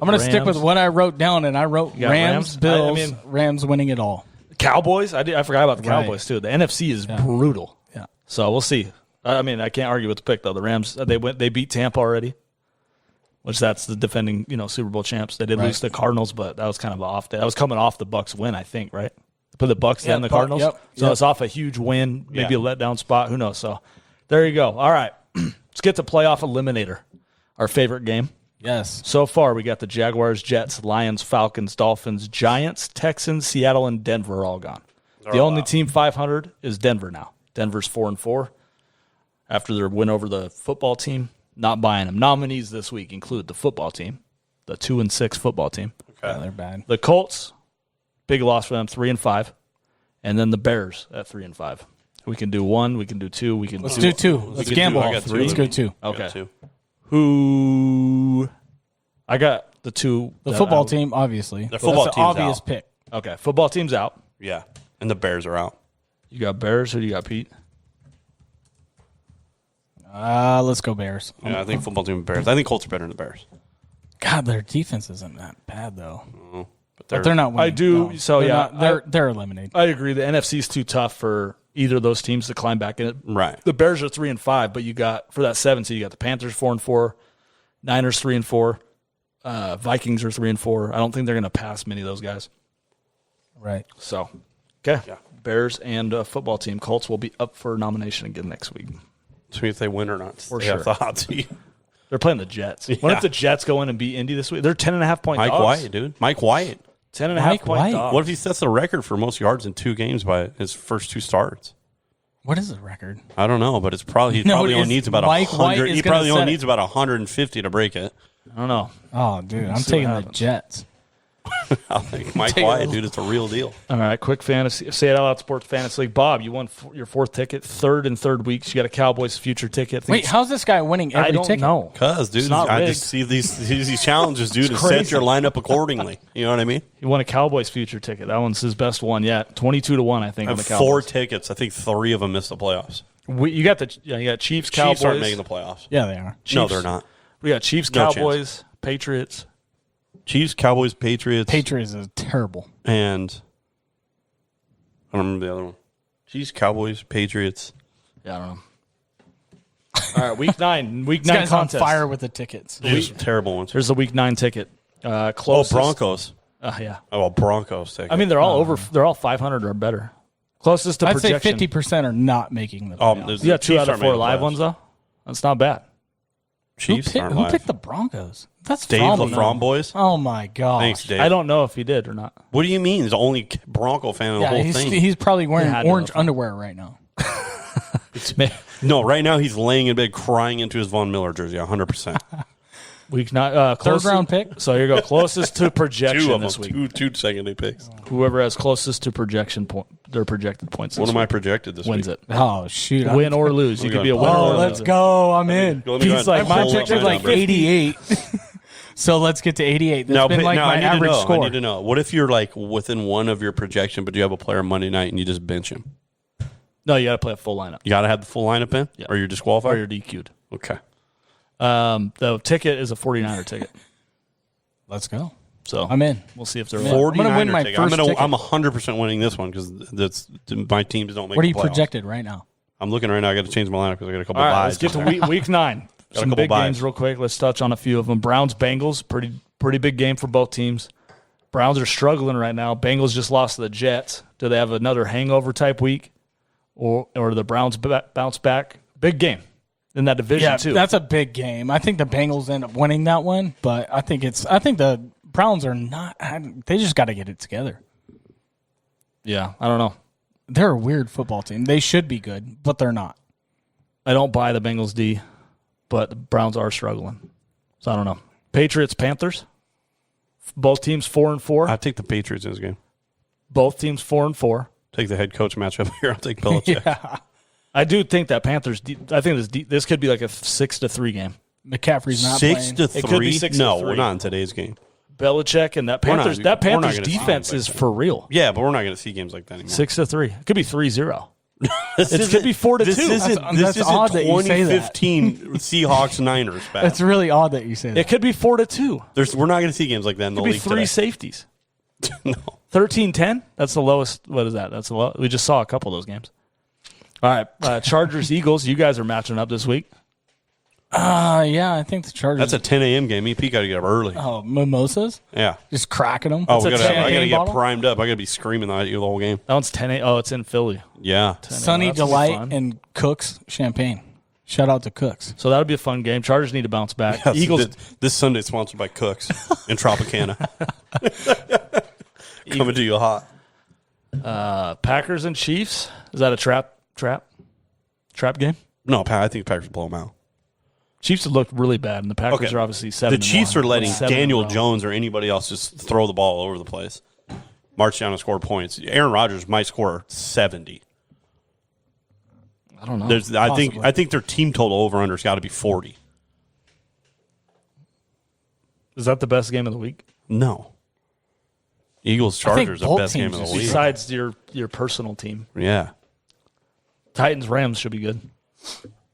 S3: I'm going to stick with what I wrote down, and I wrote Rams, Bills, Rams winning it all.
S1: Cowboys. I forgot about the Cowboys too. The NFC is brutal.
S3: Yeah.
S1: So we'll see. I can't argue with the pick though. The Rams they beat Tampa already, which that's the defending Super Bowl champs. They did lose to the Cardinals, but that was kind of off. That was coming off the Bucks win, I think, right? Put the Bucks and the Cardinals. So it's off a huge win, maybe a letdown spot. Who knows? So there you go. All right, let's get to playoff eliminator, our favorite game.
S3: Yes.
S1: So far, we got the Jaguars, Jets, Lions, Falcons, Dolphins, Giants, Texans, Seattle, and Denver are all gone. The only team 500 is Denver now. Denver's 4-4 after their win over the football team. Not buying them. Nominees this week include the football team, the 2-6 football team.
S3: Okay, they're bad.
S1: The Colts, big loss for them, 3-5, and then the Bears at 3-5. We can do 1. We can do 2.
S3: Let's do 2. Let's gamble. Let's go 2.
S1: Okay. Who? I got the 2.
S3: The football team, obviously.
S2: The football team's
S3: obvious
S2: out.
S3: pick.
S1: Okay, football team's out.
S2: Yeah, and the Bears are out.
S1: You got Bears. Who do you got, Pete?
S3: Let's go Bears.
S2: Yeah, I think football team and Bears. I think Colts are better than the Bears.
S3: God, their defense isn't that bad though.
S2: But
S3: they're not winning.
S1: I do.
S3: No,
S1: so
S3: they're eliminated.
S1: I agree. The NFC's too tough for either of those teams to climb back in it.
S2: Right.
S1: The Bears are 3-5, but you got for that 7 seed, you got the Panthers 4-4, Niners 3-4, Vikings are 3-4. I don't think they're going to pass many of those guys.
S3: Right.
S1: So, okay. Yeah. Bears and football team. Colts will be up for nomination again next week.
S2: See if they win or not.
S1: For
S2: they
S1: sure.
S2: have the hot seat.
S1: They're playing the Jets. Yeah. What if the Jets go in and beat Indy this week? They're 10.5 point
S2: Mike
S1: dogs.
S2: White, dude. Mike White.
S1: 10.5 point dogs.
S2: What if he sets the record for most yards in 2 games by his first 2 starts?
S3: What is the record?
S2: I don't know, but he probably only needs about 100. He probably only needs about 150 to break it.
S1: I don't know.
S3: Oh, dude, I'm taking the Jets.
S2: Mike White, dude, it's a real deal.
S1: All right, quick fantasy. Say it out loud, Sports Fantasy League. Bob, you won your fourth ticket, third and third weeks. You got a Cowboys future ticket.
S3: Wait, how's this guy winning every ticket?
S1: I don't know.
S2: Because, dude, I just see these challenges, dude, and set your lineup accordingly. You know what I mean?
S1: He won a Cowboys future ticket. That one's his best one yet. 22-1, I think.
S2: I have 4 tickets. I think 3 of them missed the playoffs.
S1: You got Chiefs, Cowboys.
S2: Chiefs aren't making the playoffs.
S3: Yeah, they are.
S2: No, they're not.
S1: We got Chiefs, Cowboys, Patriots.
S2: Chiefs, Cowboys, Patriots.
S3: Patriots is terrible.
S2: And I don't remember the other one. Chiefs, Cowboys, Patriots.
S1: Yeah, I don't know. All right, week 9. Week 9
S3: guy's
S1: contest.
S3: on fire with the tickets.
S2: There's terrible ones.
S1: Here's the week 9 ticket. Closest.
S2: Broncos.
S1: Yeah.
S2: Oh, Broncos ticket.
S1: I mean, they're all over. They're all 500 or better. Closest to projection.
S3: I'd say 50% are not making the playoffs.
S1: You got 2 out of 4 live ones, though? That's not bad.
S2: Chiefs
S3: who picked the Broncos? That's
S2: Dave LaFrom boys.
S3: Oh my gosh!
S2: Thanks, Dave.
S1: I don't know if he did or not.
S2: What do you mean? He's the only Bronco fan of the whole thing.
S3: He's probably wearing orange underwear right now.
S2: No, right now he's laying in bed crying into his Von Miller jersey. 100%.
S1: Week 9,
S3: third round pick.
S1: So here you go. Closest to projection
S2: 2 of
S1: this
S2: them.
S1: week.
S2: Two second-day picks.
S1: Whoever has closest to projection their projected points.
S2: What am I projected this
S1: wins
S2: week?
S1: it.
S3: Oh shoot!
S1: Win or lose. You could be a winner.
S3: Oh, let's go! I'm in.
S1: He's like
S3: my picture's like 88. So let's get to 88. That's been like my average score.
S2: I need to know. What if you're like within one of your projection, but you have a player Monday night and you just bench him?
S1: No, you got to play a full lineup.
S2: You got to have the full lineup in, or you're disqualified,
S1: or you're DQ'd.
S2: Okay.
S1: The ticket is a 49er ticket.
S3: Let's go.
S1: So
S3: I'm in.
S1: We'll see if they're
S2: 49er.
S3: I'm gonna win my first ticket.
S2: I'm 100% winning this one because my teams don't make.
S3: What are you
S2: the playoffs.
S3: Projected right now?
S2: I'm looking right now. I got to change my lineup because I got a couple.
S1: All right,
S2: buys.
S1: let's get to week 9. Some big
S2: buys.
S1: games real quick. Let's touch on a few of them. Browns Bengals, pretty big game for both teams. Browns are struggling right now. Bengals just lost to the Jets. Do they have another hangover type week, or the Browns bounce back? Big game in that division too.
S3: That's a big game. I think the Bengals end up winning that one, but I think the Browns are not. They just got to get it together.
S1: Yeah, I don't know.
S3: They're a weird football team. They should be good, but they're not.
S1: I don't buy the Bengals D, but the Browns are struggling. So I don't know. Patriots Panthers. Both teams 4-4.
S2: I take the Patriots in this game.
S1: Both teams 4-4.
S2: Take the head coach matchup here. I'll take Belichick.
S1: Yeah. I do think that Panthers. I think this could be like a 6-3 game.
S3: McCaffrey's not
S2: 6-3.
S1: It could be 6-3.
S2: No, we're not in today's game.
S1: Belichick and that Panthers. That Panthers defense is for real.
S2: Yeah, but we're not going to see games like that anymore.
S1: 6-3. It could be 3-0. It could be 4-2.
S2: This isn't
S3: odd that you say that.
S2: 2015 Seahawks Niners.
S3: That's really odd that you say that.
S1: It could be 4-2.
S2: We're not going to see games like that in the league.
S1: It could be 3 safeties.
S2: No.
S1: 13-10. That's the lowest. What is that? That's the low. We just saw a couple of those games. All right, Chargers Eagles. You guys are matching up this week.
S3: Yeah, I think the Chargers.
S2: That's a 10 a.m. game. EP got to get up early.
S3: Oh, mimosas?
S2: Yeah.
S3: Just cracking them?
S2: Oh, I got to get primed up. I got to be screaming at you the whole game.
S1: That one's 10 a.m. Oh, it's in Philly.
S2: Yeah.
S3: Sunny Delight and Cook's Champagne. Shout out to Cook's.
S1: So that'll be a fun game. Chargers need to bounce back.
S2: Yes,
S1: Eagles.
S2: This Sunday sponsored by Cook's in Tropicana. Coming to you hot.
S1: Packers and Chiefs. Is that a trap game?
S2: No, I think the Packers blow them out.
S1: Chiefs have looked really bad, and the Packers are obviously 7-1.
S2: The Chiefs are letting Daniel Jones or anybody else just throw the ball all over the place, march down and score points. Aaron Rodgers might score 70.
S1: I don't know.
S2: I think their team total over/under's got to be 40.
S1: Is that the best game of the week?
S2: No. Eagles Chargers are the best game of the week.
S1: Besides your personal team.
S2: Yeah.
S1: Titans Rams should be good.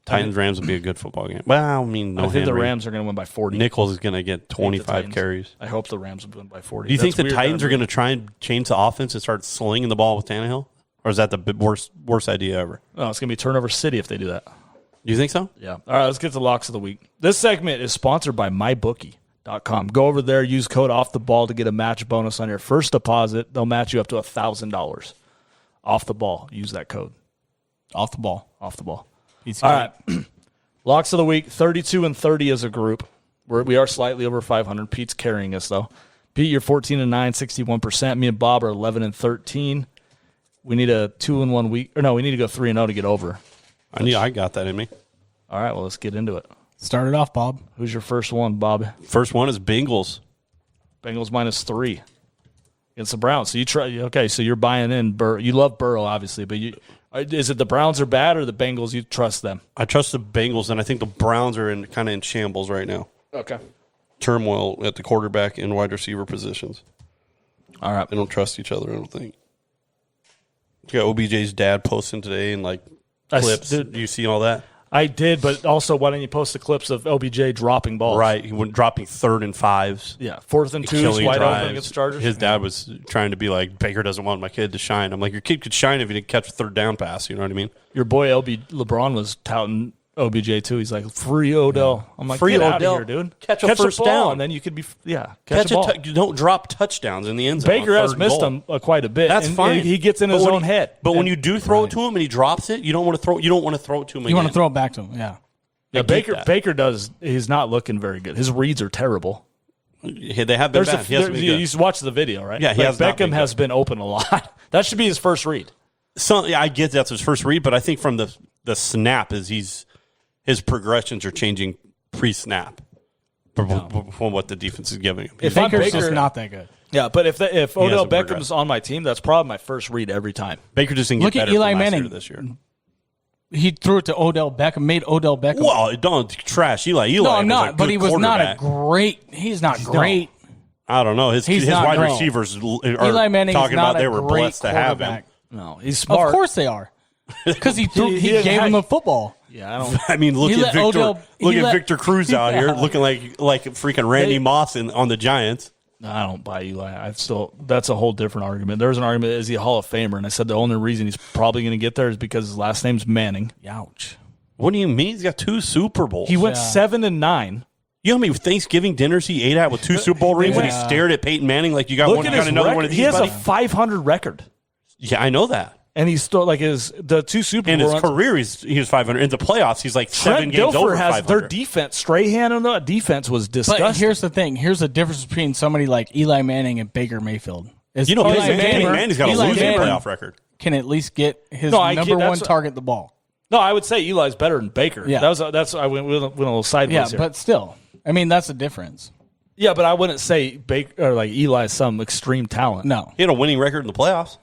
S2: Titans Rams would be a good football game. Well, I mean,
S1: I think the Rams are going to win by 40.
S2: Nichols is going to get 25 carries.
S1: I hope the Rams will win by 40.
S2: Do you think the Titans are going to try and change the offense and start slinging the ball with Tannehill? Or is that the worst idea ever?
S1: No, it's going to be turnover city if they do that.
S2: You think so?
S1: Yeah. All right, let's get to locks of the week. This segment is sponsored by MyBookie.com. Go over there, use code OFFTHEBALL to get a match bonus on your first deposit. They'll match you up to $1,000. Off the ball. Use that code.
S3: Off the ball.
S1: Off the ball. All right. Locks of the week, 32-30 as a group. We are slightly over 500. Pete's carrying us, though. Pete, you're 14-9, 61%. Me and Bob are 11-13. We need a 2-1 week. Or no, we need to go 3-0 to get over.
S2: I got that in me.
S1: All right, well, let's get into it.
S3: Start it off, Bob.
S1: Who's your first one, Bob?
S2: First one is Bengals.
S1: Bengals -3. against the Browns. So you try. Okay, so you're buying in Burrow. You love Burrow, obviously, but is it the Browns are bad or the Bengals? You trust them?
S2: I trust the Bengals, and I think the Browns are kind of in shambles right now.
S1: Okay.
S2: Turmoil at the quarterback and wide receiver positions.
S1: All right.
S2: They don't trust each other, I don't think. You got OBJ's dad posting today and clips. Do you see all that?
S1: I did, but also why don't you post the clips of OBJ dropping balls?
S2: Right. He went dropping 3rd and 5s.
S1: Yeah. 4th and 2s, wide open against the Chargers.
S2: His dad was trying to be like, Baker doesn't want my kid to shine. I'm like, your kid could shine if he didn't catch a 3rd down pass. You know what I mean?
S1: Your boy LeBron was touting OBJ too. He's like, free Odell. I'm like,
S2: free
S1: get
S2: Odell.
S1: Out of here, dude.
S2: Catch a first down,
S1: and then you could be catch a ball.
S2: Don't drop touchdowns in the end zone.
S1: Baker has missed them quite a bit.
S2: That's fine.
S1: He gets in his own head.
S2: But when you do throw it to him and he drops it, you don't want to throw it to him.
S3: You want to throw it back to him. Yeah.
S1: Yeah, Baker does. He's not looking very good. His reads are terrible.
S2: They have been bad.
S1: You watch the video, right?
S2: Yeah,
S1: Beckham has been open a lot. That should be his first read.
S2: I get that's his first read, but I think from the snap is his progressions are changing pre-snap from what the defense is giving him.
S3: If Baker's just not that good.
S1: Yeah, but if Odell Beckham's on my team, that's probably my first read every time.
S2: Baker just didn't get better
S3: Eli
S2: from
S3: Manning
S2: this year.
S3: He threw it to Odell Beckham, made Odell Beckham.
S2: Well, don't trash Eli.
S3: No, I'm not. But he was not a great. He's not great.
S2: I don't know. His wide receivers are
S3: Eli Manning
S2: talking about they were blessed to have him.
S1: No, he's smart.
S3: Of course they are. Because he gave him the football.
S1: Yeah, I don't.
S2: I mean, look at Victor Cruz out here looking like freaking Randy Moss on the Giants.
S1: No, I don't buy Eli. That's a whole different argument. There's an argument, is he a Hall of Famer? And I said the only reason he's probably going to get there is because his last name's Manning.
S3: Ouch.
S2: What do you mean? He's got 2 Super Bowls.
S1: He went 7-9.
S2: You know how many Thanksgiving dinners he ate at with 2 Super Bowl rings, and he stared at Peyton Manning like you got another one of these?
S1: He has a 500 record.
S2: Yeah, I know that.
S1: And he's still the 2 Super Bowl
S2: in his career. He was 500. In the playoffs, he's like 7 games over 500.
S1: Their defense. Strahan and the defense was disgusting.
S3: But here's the thing. Here's the difference between somebody like Eli Manning and Baker Mayfield.
S2: Manning's got a losing playoff record.
S3: Can at least get his number one target the ball.
S1: No, I would say Eli's better than Baker.
S3: Yeah.
S1: That's I went a little sideways here.
S3: But still, I mean that's the difference.
S1: Yeah, but I wouldn't say Baker or like Eli's some extreme talent.
S3: No,
S2: he had a winning record in the playoffs.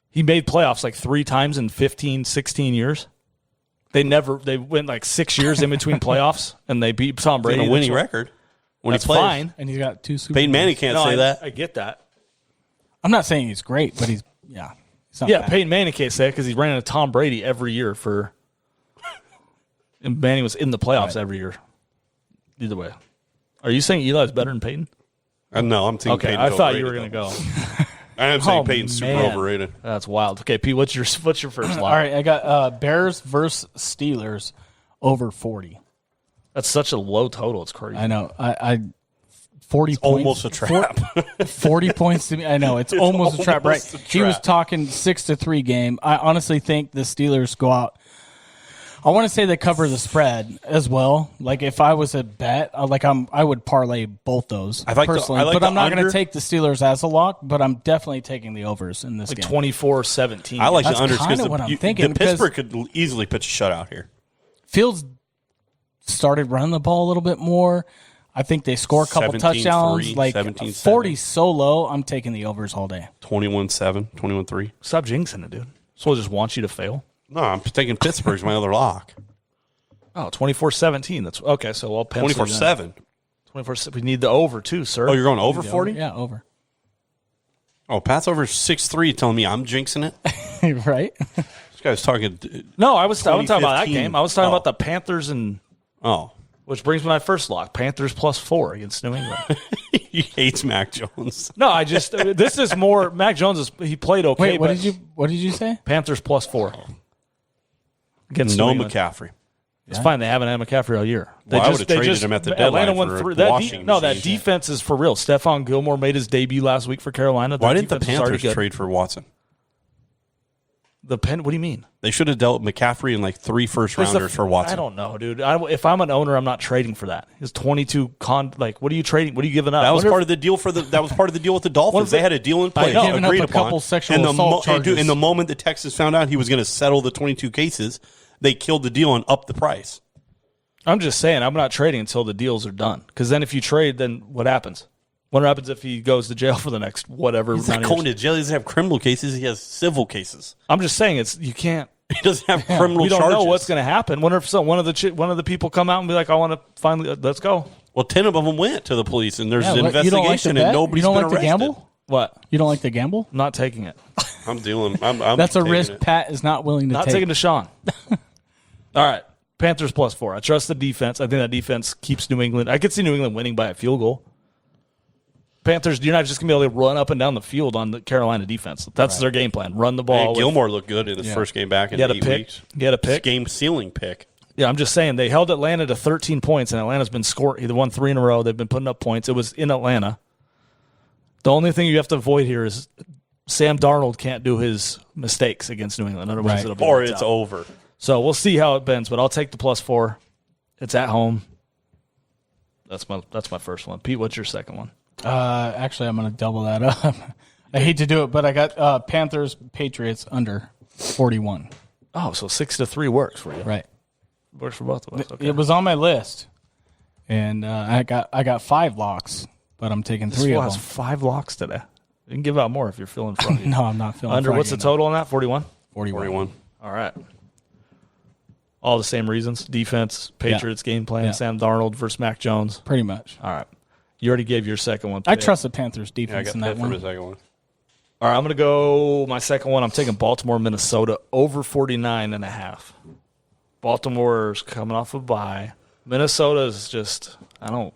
S1: He made playoffs like 3 times in 15, 16 years. They went like 6 years in between playoffs, and they beat Tom Brady.
S2: He had a winning record.
S1: That's fine.
S3: And he's got 2 Super Bowls.
S2: Peyton Manning can't say that.
S1: I get that.
S3: I'm not saying he's great, but he's not bad.
S1: Peyton Manning can't say it because he ran into Tom Brady every year and Manning was in the playoffs every year. Either way. Are you saying Eli's better than Peyton?
S2: No, I'm thinking Peyton's
S1: I thought you were going to go.
S2: I am saying Peyton's super overrated.
S1: That's wild. Okay, Pete, what's your first lock?
S3: All right, I got Bears versus Steelers over 40.
S1: That's such a low total. It's crazy.
S3: I know. 40 points.
S2: Almost a trap.
S3: 40 points to me. I know. It's almost a trap, right? He was talking 6-3 game. I honestly think the Steelers go out. I want to say they cover the spread as well. Like if I was a bet, I would parlay both those personally. But I'm not going to take the Steelers as a lock. But I'm definitely taking the overs in this game.
S1: 24-17.
S2: I like the unders because
S3: what I'm thinking.
S2: Pittsburgh could easily pitch a shutout here.
S3: Fields started running the ball a little bit more. I think they score a couple touchdowns. Like 40 so low, I'm taking the overs all day.
S2: 21-7, 21-3.
S1: Stop jinxing it, dude. So I just want you to fail.
S2: No, I'm taking Pittsburgh as my other lock.
S1: Oh, 24-17. That's okay. So I'll pencil
S2: 24-7.
S1: 24. We need the over too, sir.
S2: Oh, you're going over 40?
S3: Yeah, over.
S2: Oh, Pat's over 6-3, telling me I'm jinxing
S3: it. Right.
S2: This guy's talking.
S1: No, I was talking about that game. I was talking about the Panthers and.
S2: Oh.
S1: Which brings me to my first lock: Panthers +4 against New England.
S2: He hates Mac Jones.
S1: No, this is more. Mac Jones he played okay.
S3: Wait, what did you say?
S1: Panthers +4 against
S2: no
S1: New England.
S2: McCaffrey.
S1: It's fine. They haven't had McCaffrey all year.
S2: I would have traded him at the deadline for
S1: that defense is for real. Stephon Gilmore made his debut last week for Carolina.
S2: Why didn't the Panthers trade for Watson?
S1: What do you mean?
S2: They should have dealt McCaffrey in like 3 first-rounders for Watson.
S1: I don't know, dude. If I'm an owner, I'm not trading for that. It's 22 what are you trading? What are you giving up?
S2: That was part of the deal that was part of the deal with the Dolphins. They had a deal in place, agreed upon. And the moment the Texans found out he was going to settle the 22 cases, they killed the deal and upped the price.
S1: I'm just saying, I'm not trading until the deals are done. Because then if you trade, then what happens? What happens if he goes to jail for the next whatever?
S2: He's not going to jail. He doesn't have criminal cases. He has civil cases.
S1: I'm just saying you can't.
S2: He doesn't have criminal charges.
S1: We don't know what's going to happen. What if one of the people come out and be like, I want to finally let's go.
S2: Well, 10 of them went to the police, and there's an investigation, and nobody's been arrested.
S3: You don't like to gamble?
S1: What?
S3: You don't like to gamble?
S1: I'm not taking it.
S2: I'm dealing.
S3: That's a risk Pat is not willing to take.
S1: Not taking to Sean. All right. Panthers +4. I trust the defense. I think that defense keeps New England. I could see New England winning by a field goal. Panthers, you're not just going to be able to run up and down the field on the Carolina defense. That's their game plan. Run the ball.
S2: Hey, Gilmore looked good in his first game back in 8 weeks.
S1: He had a pick.
S2: Game-sealing pick.
S1: Yeah, I'm just saying they held Atlanta to 13 points, and Atlanta's been scored. They won 3 in a row. They've been putting up points. It was in Atlanta. The only thing you have to avoid here is Sam Darnold can't do his mistakes against New England. Otherwise, it'll be
S2: it's over.
S1: So we'll see how it bends, but I'll take the +4. It's at home. That's my first one. Pete, what's your second one?
S3: Actually, I'm going to double that up. I hate to do it, but I got Panthers Patriots under 41.
S1: Oh, so 6-3 works for you,
S3: right?
S1: Works for both of us. Okay.
S3: It was on my list, and I got 5 locks, but I'm taking 3 of them.
S1: Has 5 locks today. You can give out more if you're feeling froggy.
S3: No, I'm not feeling
S1: under.
S3: Froggy,
S1: What's the total on that? 41.
S3: 41.
S1: All right. All the same reasons: defense, Patriots game plan, Sam Darnold versus Mac Jones.
S3: Pretty much.
S1: All right. You already gave your second one.
S3: I trust the Panthers defense in that one.
S2: For the second one.
S1: All right, I'm going to go my second one. I'm taking Baltimore, Minnesota over 49.5. Baltimore's coming off a bye. Minnesota's just I don't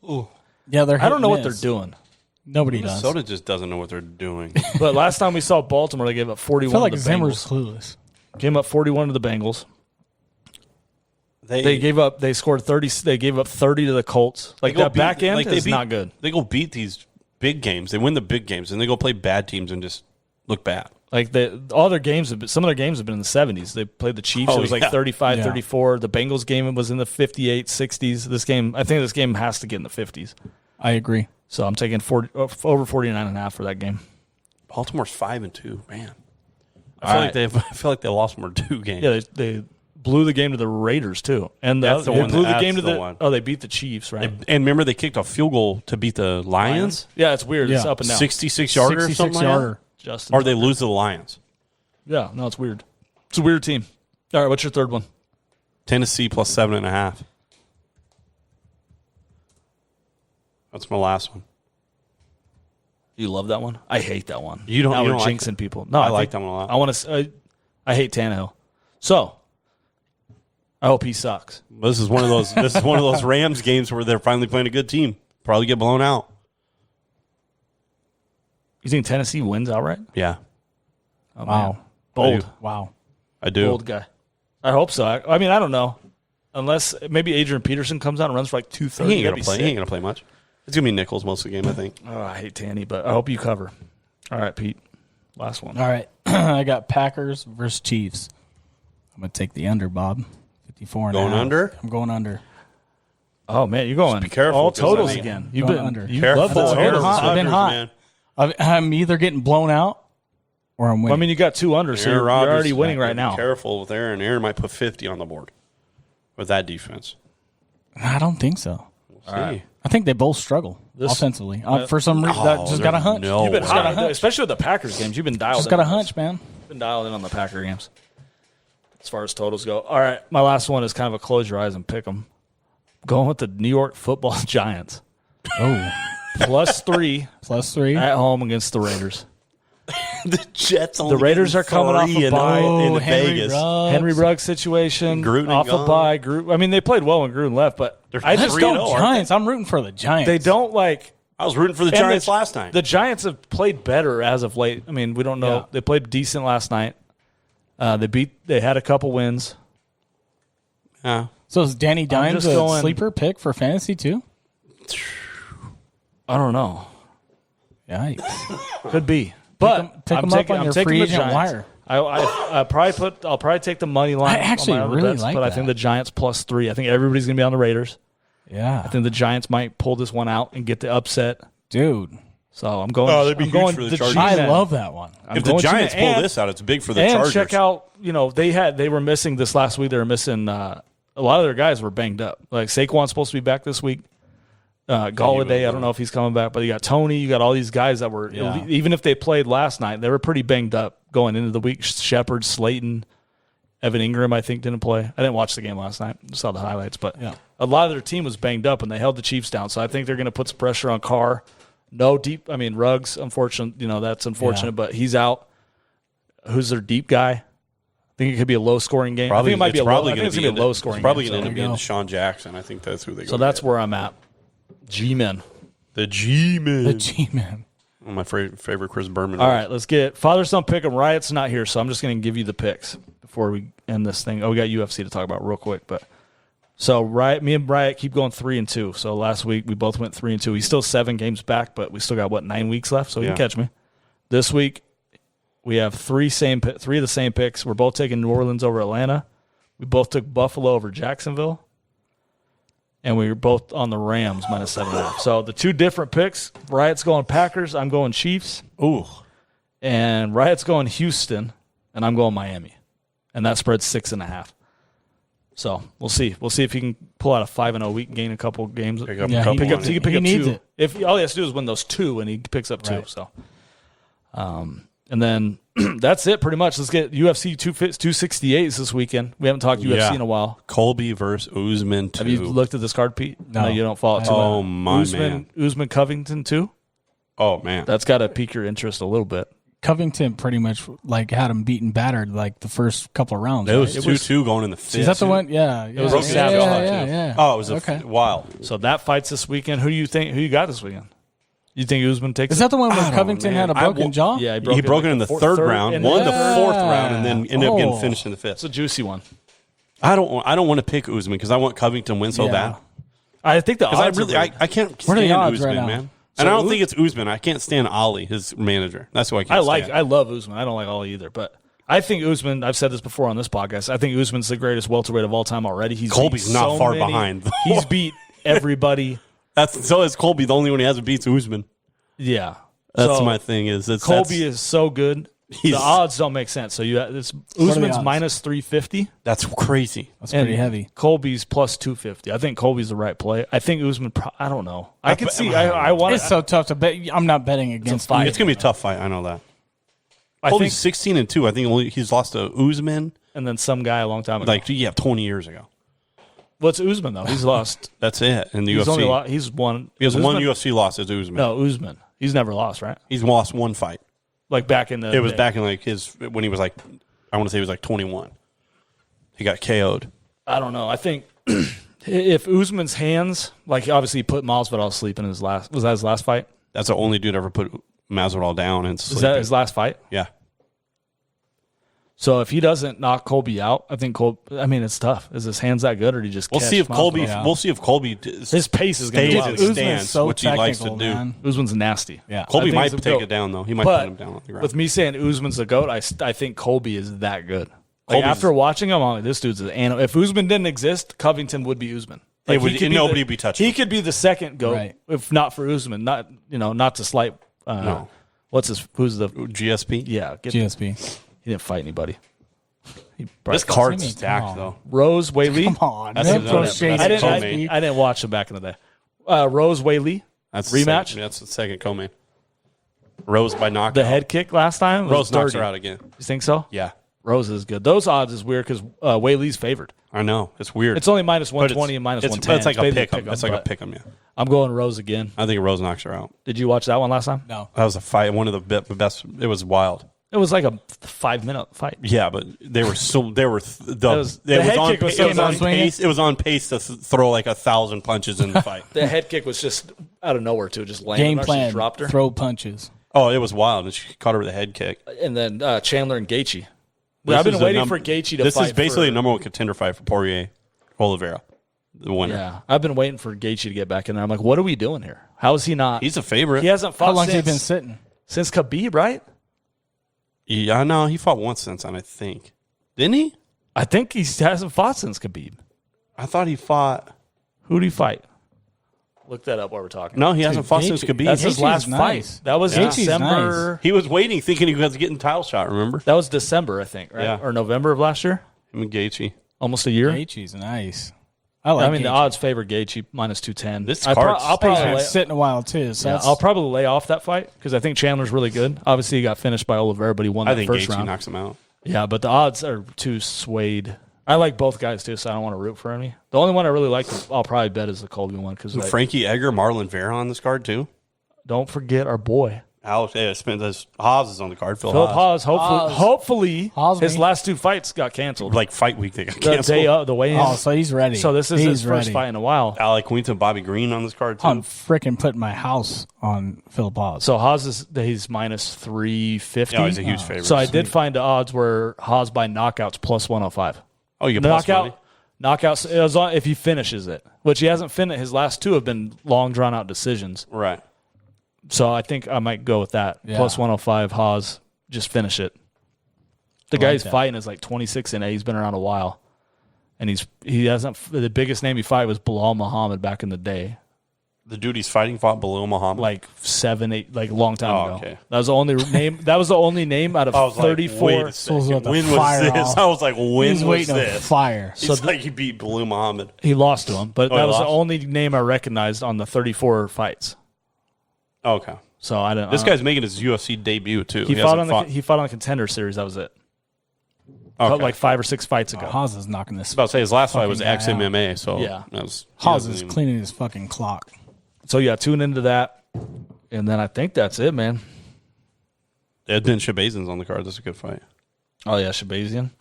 S1: know what they're doing.
S3: Nobody
S2: Minnesota
S3: does.
S2: just doesn't know what they're doing.
S1: But last time we saw Baltimore, they gave up 41
S3: I feel like
S1: to the
S3: Zimmer's
S1: Bengals.
S3: clueless.
S1: Came up 41 to the Bengals. They gave up. They scored 30. They gave up 30 to the Colts. Like that back end is not good.
S2: They go beat these big games. They win the big games, and they go play bad teams and just look bad.
S1: Like all their games have been, some of their games have been in the 70s. They played the Chiefs. It was like 35-34. The Bengals game was in the 58, 60s. This game, I think this game has to get in the 50s.
S3: I agree.
S1: So I'm taking over 49.5 for that game.
S2: Baltimore's 5-2. Man, I feel like they lost more 2 games.
S1: Yeah, they blew the game to the Raiders too, and they blew the game to the. Oh, they beat the Chiefs, right?
S2: And remember, they kicked a field goal to beat the Lions.
S1: Yeah, it's weird. It's up and down.
S2: 66-yarder or something like that.
S1: Justin,
S2: or they lose to the Lions.
S1: Yeah, no, it's weird. It's a weird team. All right, what's your third one?
S2: Tennessee +7.5. That's my last one.
S1: You love that one? I hate that one.
S2: You don't.
S1: Now
S2: we're
S1: jinxing
S2: like
S1: people. No,
S2: I like that one a lot.
S1: I want to. I hate Tannehill. So I hope he sucks.
S2: This is one of those. This is one of those Rams games where they're finally playing a good team. Probably get blown out.
S1: You think Tennessee wins outright?
S2: Yeah.
S1: Oh, wow. Man. Bold.
S3: Wow.
S2: I do.
S1: Bold guy. I hope so. I mean, I don't know. Unless maybe Adrian Peterson comes out and runs for like 230.
S2: He ain't going to play much. It's going to be Nichols most of the game, I think.
S1: Oh, I hate Tanny, but I hope you cover. All right, Pete. Last one.
S3: All right. I got Packers versus Chiefs. I'm going to take the under, Bob. 54
S2: Going under?
S3: I'm going under.
S1: Oh, man, you're going.
S2: Just be careful.
S1: All totals again. You've been under.
S2: You love the totals.
S3: I've been hot. Man. I'm either getting blown out or I'm winning.
S1: Well, I mean, you got 2 under, so you're already winning right now.
S2: Be careful with Aaron. Aaron might put 50 on the board with that defense.
S3: I don't think so.
S2: We'll see. Right.
S3: I think they both struggle offensively. For some reason, that just got a hunch.
S1: No, you've been hot, especially with the Packers games. You've been dialed in.
S3: Just got a hunch, man.
S1: Been dialed in on the Packer games as far as totals go. All right, my last one is kind of a close your eyes and pick them. Going with the New York Football Giants.
S3: Oh.
S1: +3.
S3: +3.
S1: At home against the Raiders.
S2: The Jets
S1: the Raiders are coming off a bye
S2: in Vegas.
S1: Henry Ruggs situation.
S2: Gruden
S1: off a bye. I mean, they played well when Gruden left, but
S3: I just don't Giants. I'm rooting for the Giants.
S1: They don't like.
S2: I was rooting for the Giants last night.
S1: The Giants have played better as of late. I mean, we don't know. Yeah. They played decent last night. They had a couple wins.
S2: Yeah.
S3: So is Danny Dimes a sleeper pick for fantasy too?
S1: I don't know.
S3: Yikes.
S1: Could be. But
S3: pick them up on your free agent wire.
S1: I'll probably take the money line.
S3: I actually really like that.
S1: But I think the Giants +3. I think everybody's going to be on the Raiders.
S3: Yeah.
S1: I think the Giants might pull this one out and get the upset.
S3: Dude.
S1: So I'm going.
S2: Oh, they'd be huge for the Chargers.
S3: I love that one.
S2: If the Giants pull this out, it's big for the Chargers.
S1: And check out, they were missing this last week. They were missing a lot of their guys were banged up. Like Saquon's supposed to be back this week. Galladay, I don't know if he's coming back, but you got Tony. You got all these guys that were, even if they played last night, they were pretty banged up going into the week. Shepard, Slayton, Evan Ingram, I think, didn't play. I didn't watch the game last night. I saw the highlights, but a lot of their team was banged up, and they held the Chiefs down. So I think they're going to put some pressure on Carr. Ruggs, unfortunate. That's unfortunate, but he's out. Who's their deep guy? I think it could be a low-scoring game.
S2: Probably,
S1: I think it might be a low-scoring game.
S2: Probably going to end up being Deshaun Jackson. I think that's who they go.
S1: So that's where I'm at. G-Men.
S2: The G-Men.
S3: The G-Men.
S2: One of my favorite Chris Berman.
S1: All right, let's get father-son pick 'em. Riot's not here, so I'm just going to give you the picks before we end this thing. We got UFC to talk about real quick, but so me and Riot keep going 3-2. So last week we both went 3-2. He's still 7 games back, but we still got 9 weeks left, so you can catch me. This week we have three of the same picks. We're both taking New Orleans over Atlanta. We both took Buffalo over Jacksonville. And we were both on the Rams minus 7.5. So the two different picks, Riot's going Packers, I'm going Chiefs.
S2: Ooh.
S1: And Riot's going Houston, and I'm going Miami. And that spread's 6.5. So we'll see. We'll see if he can pull out a 5-0 week and gain a couple games.
S3: He can pick up
S1: 2. If all he has to do is win those 2, and he picks up 2. Right. So, and then that's it pretty much. Let's get UFC 268s this weekend. We haven't talked UFC in a while.
S2: Colby versus Usman 2.
S1: Have you looked at this card, Pete?
S3: No,
S1: you don't follow it too
S2: much. My man.
S1: Usman Covington 2?
S2: Oh, man.
S1: That's got to pique your interest a little bit.
S3: Covington pretty much had him beaten battered the first couple of rounds.
S2: It was 2-2 going in the 5th.
S3: Is that the one? Yeah.
S1: It was savage.
S3: Yeah.
S2: Oh, it was wild.
S1: So that fight's this weekend. Who do you think? Who you got this weekend? You think Usman takes?
S3: Is that the one where Covington had a broken jaw?
S1: Yeah,
S2: he broke it in the third round, won the 4th round, and then ended up getting finished in the 5th.
S1: It's a juicy one.
S2: I don't want to pick Usman because I want Covington to win so bad.
S1: I think the odds.
S2: I can't stand Usman, man. And I don't think it's Usman. I can't stand Ali, his manager. That's who I can't stand.
S1: I love Usman. I don't like Ali either, but I think Usman. I've said this before on this podcast. I think Usman's the greatest welterweight of all time already.
S2: Colby's not far behind.
S1: He's beat everybody.
S2: So is Colby. The only one he hasn't beat Usman.
S1: Yeah,
S2: that's my thing.
S1: Colby is so good. The odds don't make sense. So Usman's minus 350.
S2: That's crazy.
S3: That's pretty heavy.
S1: Colby's plus 250. I think Colby's the right play. I think Usman. I don't know. I can see. I want.
S3: It's so tough to bet. I'm not betting against
S2: fight. It's gonna be a tough fight. I know that. Colby's 16-2. I think he's lost to Usman
S1: and then some guy a long time ago.
S2: 20 years ago.
S1: What's Usman though? He's lost.
S2: That's it. In the UFC,
S1: he's won.
S2: He has one UFC loss. Is Usman?
S1: No, Usman. He's never lost, right?
S2: He's lost one fight.
S1: Back in the.
S2: It was back in when he was I want to say he was 21. He got KO'd.
S1: I don't know. I think if Usman's hands, obviously he put Masvidal to sleep in his last. Was that his last fight?
S2: That's the only dude ever put Masvidal down and sleep.
S1: Is that his last fight?
S2: Yeah.
S1: So if he doesn't knock Colby out, I think Colby. I mean, it's tough. Is his hands that good, or did he just?
S2: We'll see if Colby. We'll see if Colby.
S1: His pace is going to
S2: be stands, which he likes to do.
S3: Man.
S1: Usman's nasty.
S3: Yeah,
S2: Colby might take it down though. He might put him down on the ground.
S1: With me saying Usman's the GOAT, I think Colby is that good. After watching him, I'm like, this dude's an animal. If Usman didn't exist, Covington would be Usman.
S2: Nobody would be touching.
S1: He could be the second GOAT if not for Usman. Not to slight.
S2: No.
S1: Who's the
S2: GSP?
S1: Yeah,
S3: GSP.
S1: He didn't fight anybody.
S2: This card's stacked, though.
S1: Rose Whaley.
S3: Come on.
S1: I didn't watch him back in the day. Rose Whaley.
S2: That's
S1: rematch.
S2: That's the second co-main. Rose by knockout.
S1: The head kick last time.
S2: Rose knocks her out again.
S1: You think so?
S2: Yeah.
S1: Rose is good. Those odds is weird because Whaley's favored.
S2: I know. It's weird.
S1: It's only minus 120 and minus 110.
S2: It's like a pick 'em. It's like a pick 'em, yeah.
S1: I'm going Rose again.
S2: I think Rose knocks her out.
S1: Did you watch that one last time?
S3: No.
S2: That was a fight. One of the best. It was wild.
S1: It was like a 5-minute fight.
S2: Yeah, but they were so they were
S1: the head kick was
S2: on pace. It was on pace to throw 1,000 punches in the fight.
S1: The head kick was just out of nowhere too, just landed.
S3: Game plan.
S1: She dropped her.
S3: Throw punches.
S2: Oh, it was wild, and she caught her with a head kick.
S1: And then Chandler and Gaethje. I've been waiting for Gaethje to fight.
S2: This is basically a number one contender fight for Poirier Oliveira, the winner.
S1: Yeah, I've been waiting for Gaethje to get back in there. I'm like, what are we doing here? How is he not?
S2: He's a favorite.
S1: He hasn't fought.
S3: How long has he been sitting?
S1: Since Khabib, right?
S2: Yeah, no, he fought once since then, I think. Didn't he?
S1: I think he hasn't fought since Khabib.
S2: I thought he fought.
S1: Who did he fight? Look that up while we're talking.
S2: No, he hasn't fought since Khabib.
S1: That's his last fight. That was December.
S2: Nice. He was waiting, thinking he was getting title shot, remember?
S1: That was December, I think, right?
S2: Yeah.
S1: Or November of last year?
S2: Him and Gaethje.
S1: Almost a year?
S3: Gaethje's nice.
S1: the odds favor Gaethje minus 210.
S2: This card's
S3: I'll probably sit in a while too. So
S1: I'll probably lay off that fight because I think Chandler's really good. Obviously, he got finished by Oliveira, but he won the first round. I think
S2: Gaethje knocks him out.
S1: Yeah, but the odds are too swayed. I like both guys too, so I don't want to root for any. The only one I really like, I'll probably bet is the Colby one because
S2: Frankie Edgar, Marlon Vera on this card too.
S1: Don't forget our boy.
S2: Alex Haas is on the card.
S1: Philip Haas. Hopefully, his last 2 fights got canceled.
S2: Like fight week, they got canceled.
S1: The weigh-in.
S3: Oh, so he's ready.
S1: So this is his first fight in a while.
S2: Alec Quinton, Bobby Green on this card too.
S3: I'm freaking putting my house on Philip Haas.
S1: So Haas he's minus 350.
S2: Yeah, he's a huge favorite.
S1: So I did find the odds where Haas by knockouts plus 105.
S2: Oh, you get
S1: knockouts if he finishes it, which he hasn't finished. His last 2 have been long drawn out decisions.
S2: Right.
S1: So I think I might go with that. Yeah. Plus 105, Haas, just finish it. The guy he's fighting is like 26-8. He's been around a while. And he hasn't the biggest name he fought was Bilal Muhammad back in the day.
S2: The dude he's fighting fought Bilal Muhammad?
S1: Like 7, 8, like a long time ago. Okay. That was the only name. That was the only name out of 34.
S2: When was this? I was like, when was this?
S3: Fire.
S2: It's like he beat Bilal Muhammad.
S1: He lost to him, but that was the only name I recognized on the 34 fights.
S2: Okay.
S1: So I don't.
S2: This guy's making his UFC debut too.
S1: He fought on the Contender Series. That was it. Okay. Like 5 or 6 fights ago.
S3: Haas is knocking this.
S2: I was about to say his last fight was ex-MMA. So
S1: yeah,
S3: Haas is cleaning his fucking clock.
S1: So yeah, tune into that, and then I think that's it, man.
S2: Edmund Shabazian's on the card. That's a good fight.
S1: Oh yeah, Shabazian.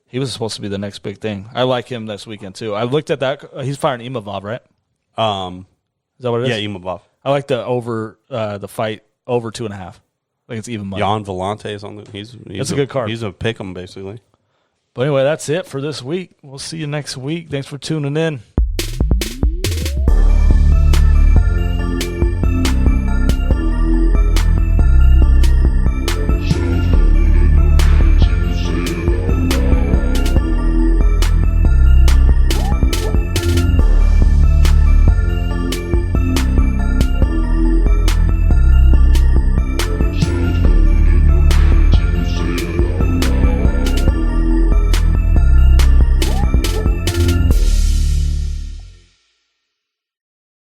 S1: He was supposed to be the next big thing. I like him this weekend too. I looked at that. He's fighting Imavov, right? Is that what it is?
S2: Yeah, Imavov.
S1: I like the fight over 2.5. I think it's even money.
S2: Jan Vellante is on the. That's
S1: a good card.
S2: He's a pick'em basically.
S1: But anyway, that's it for this week. We'll see you next week. Thanks for tuning in.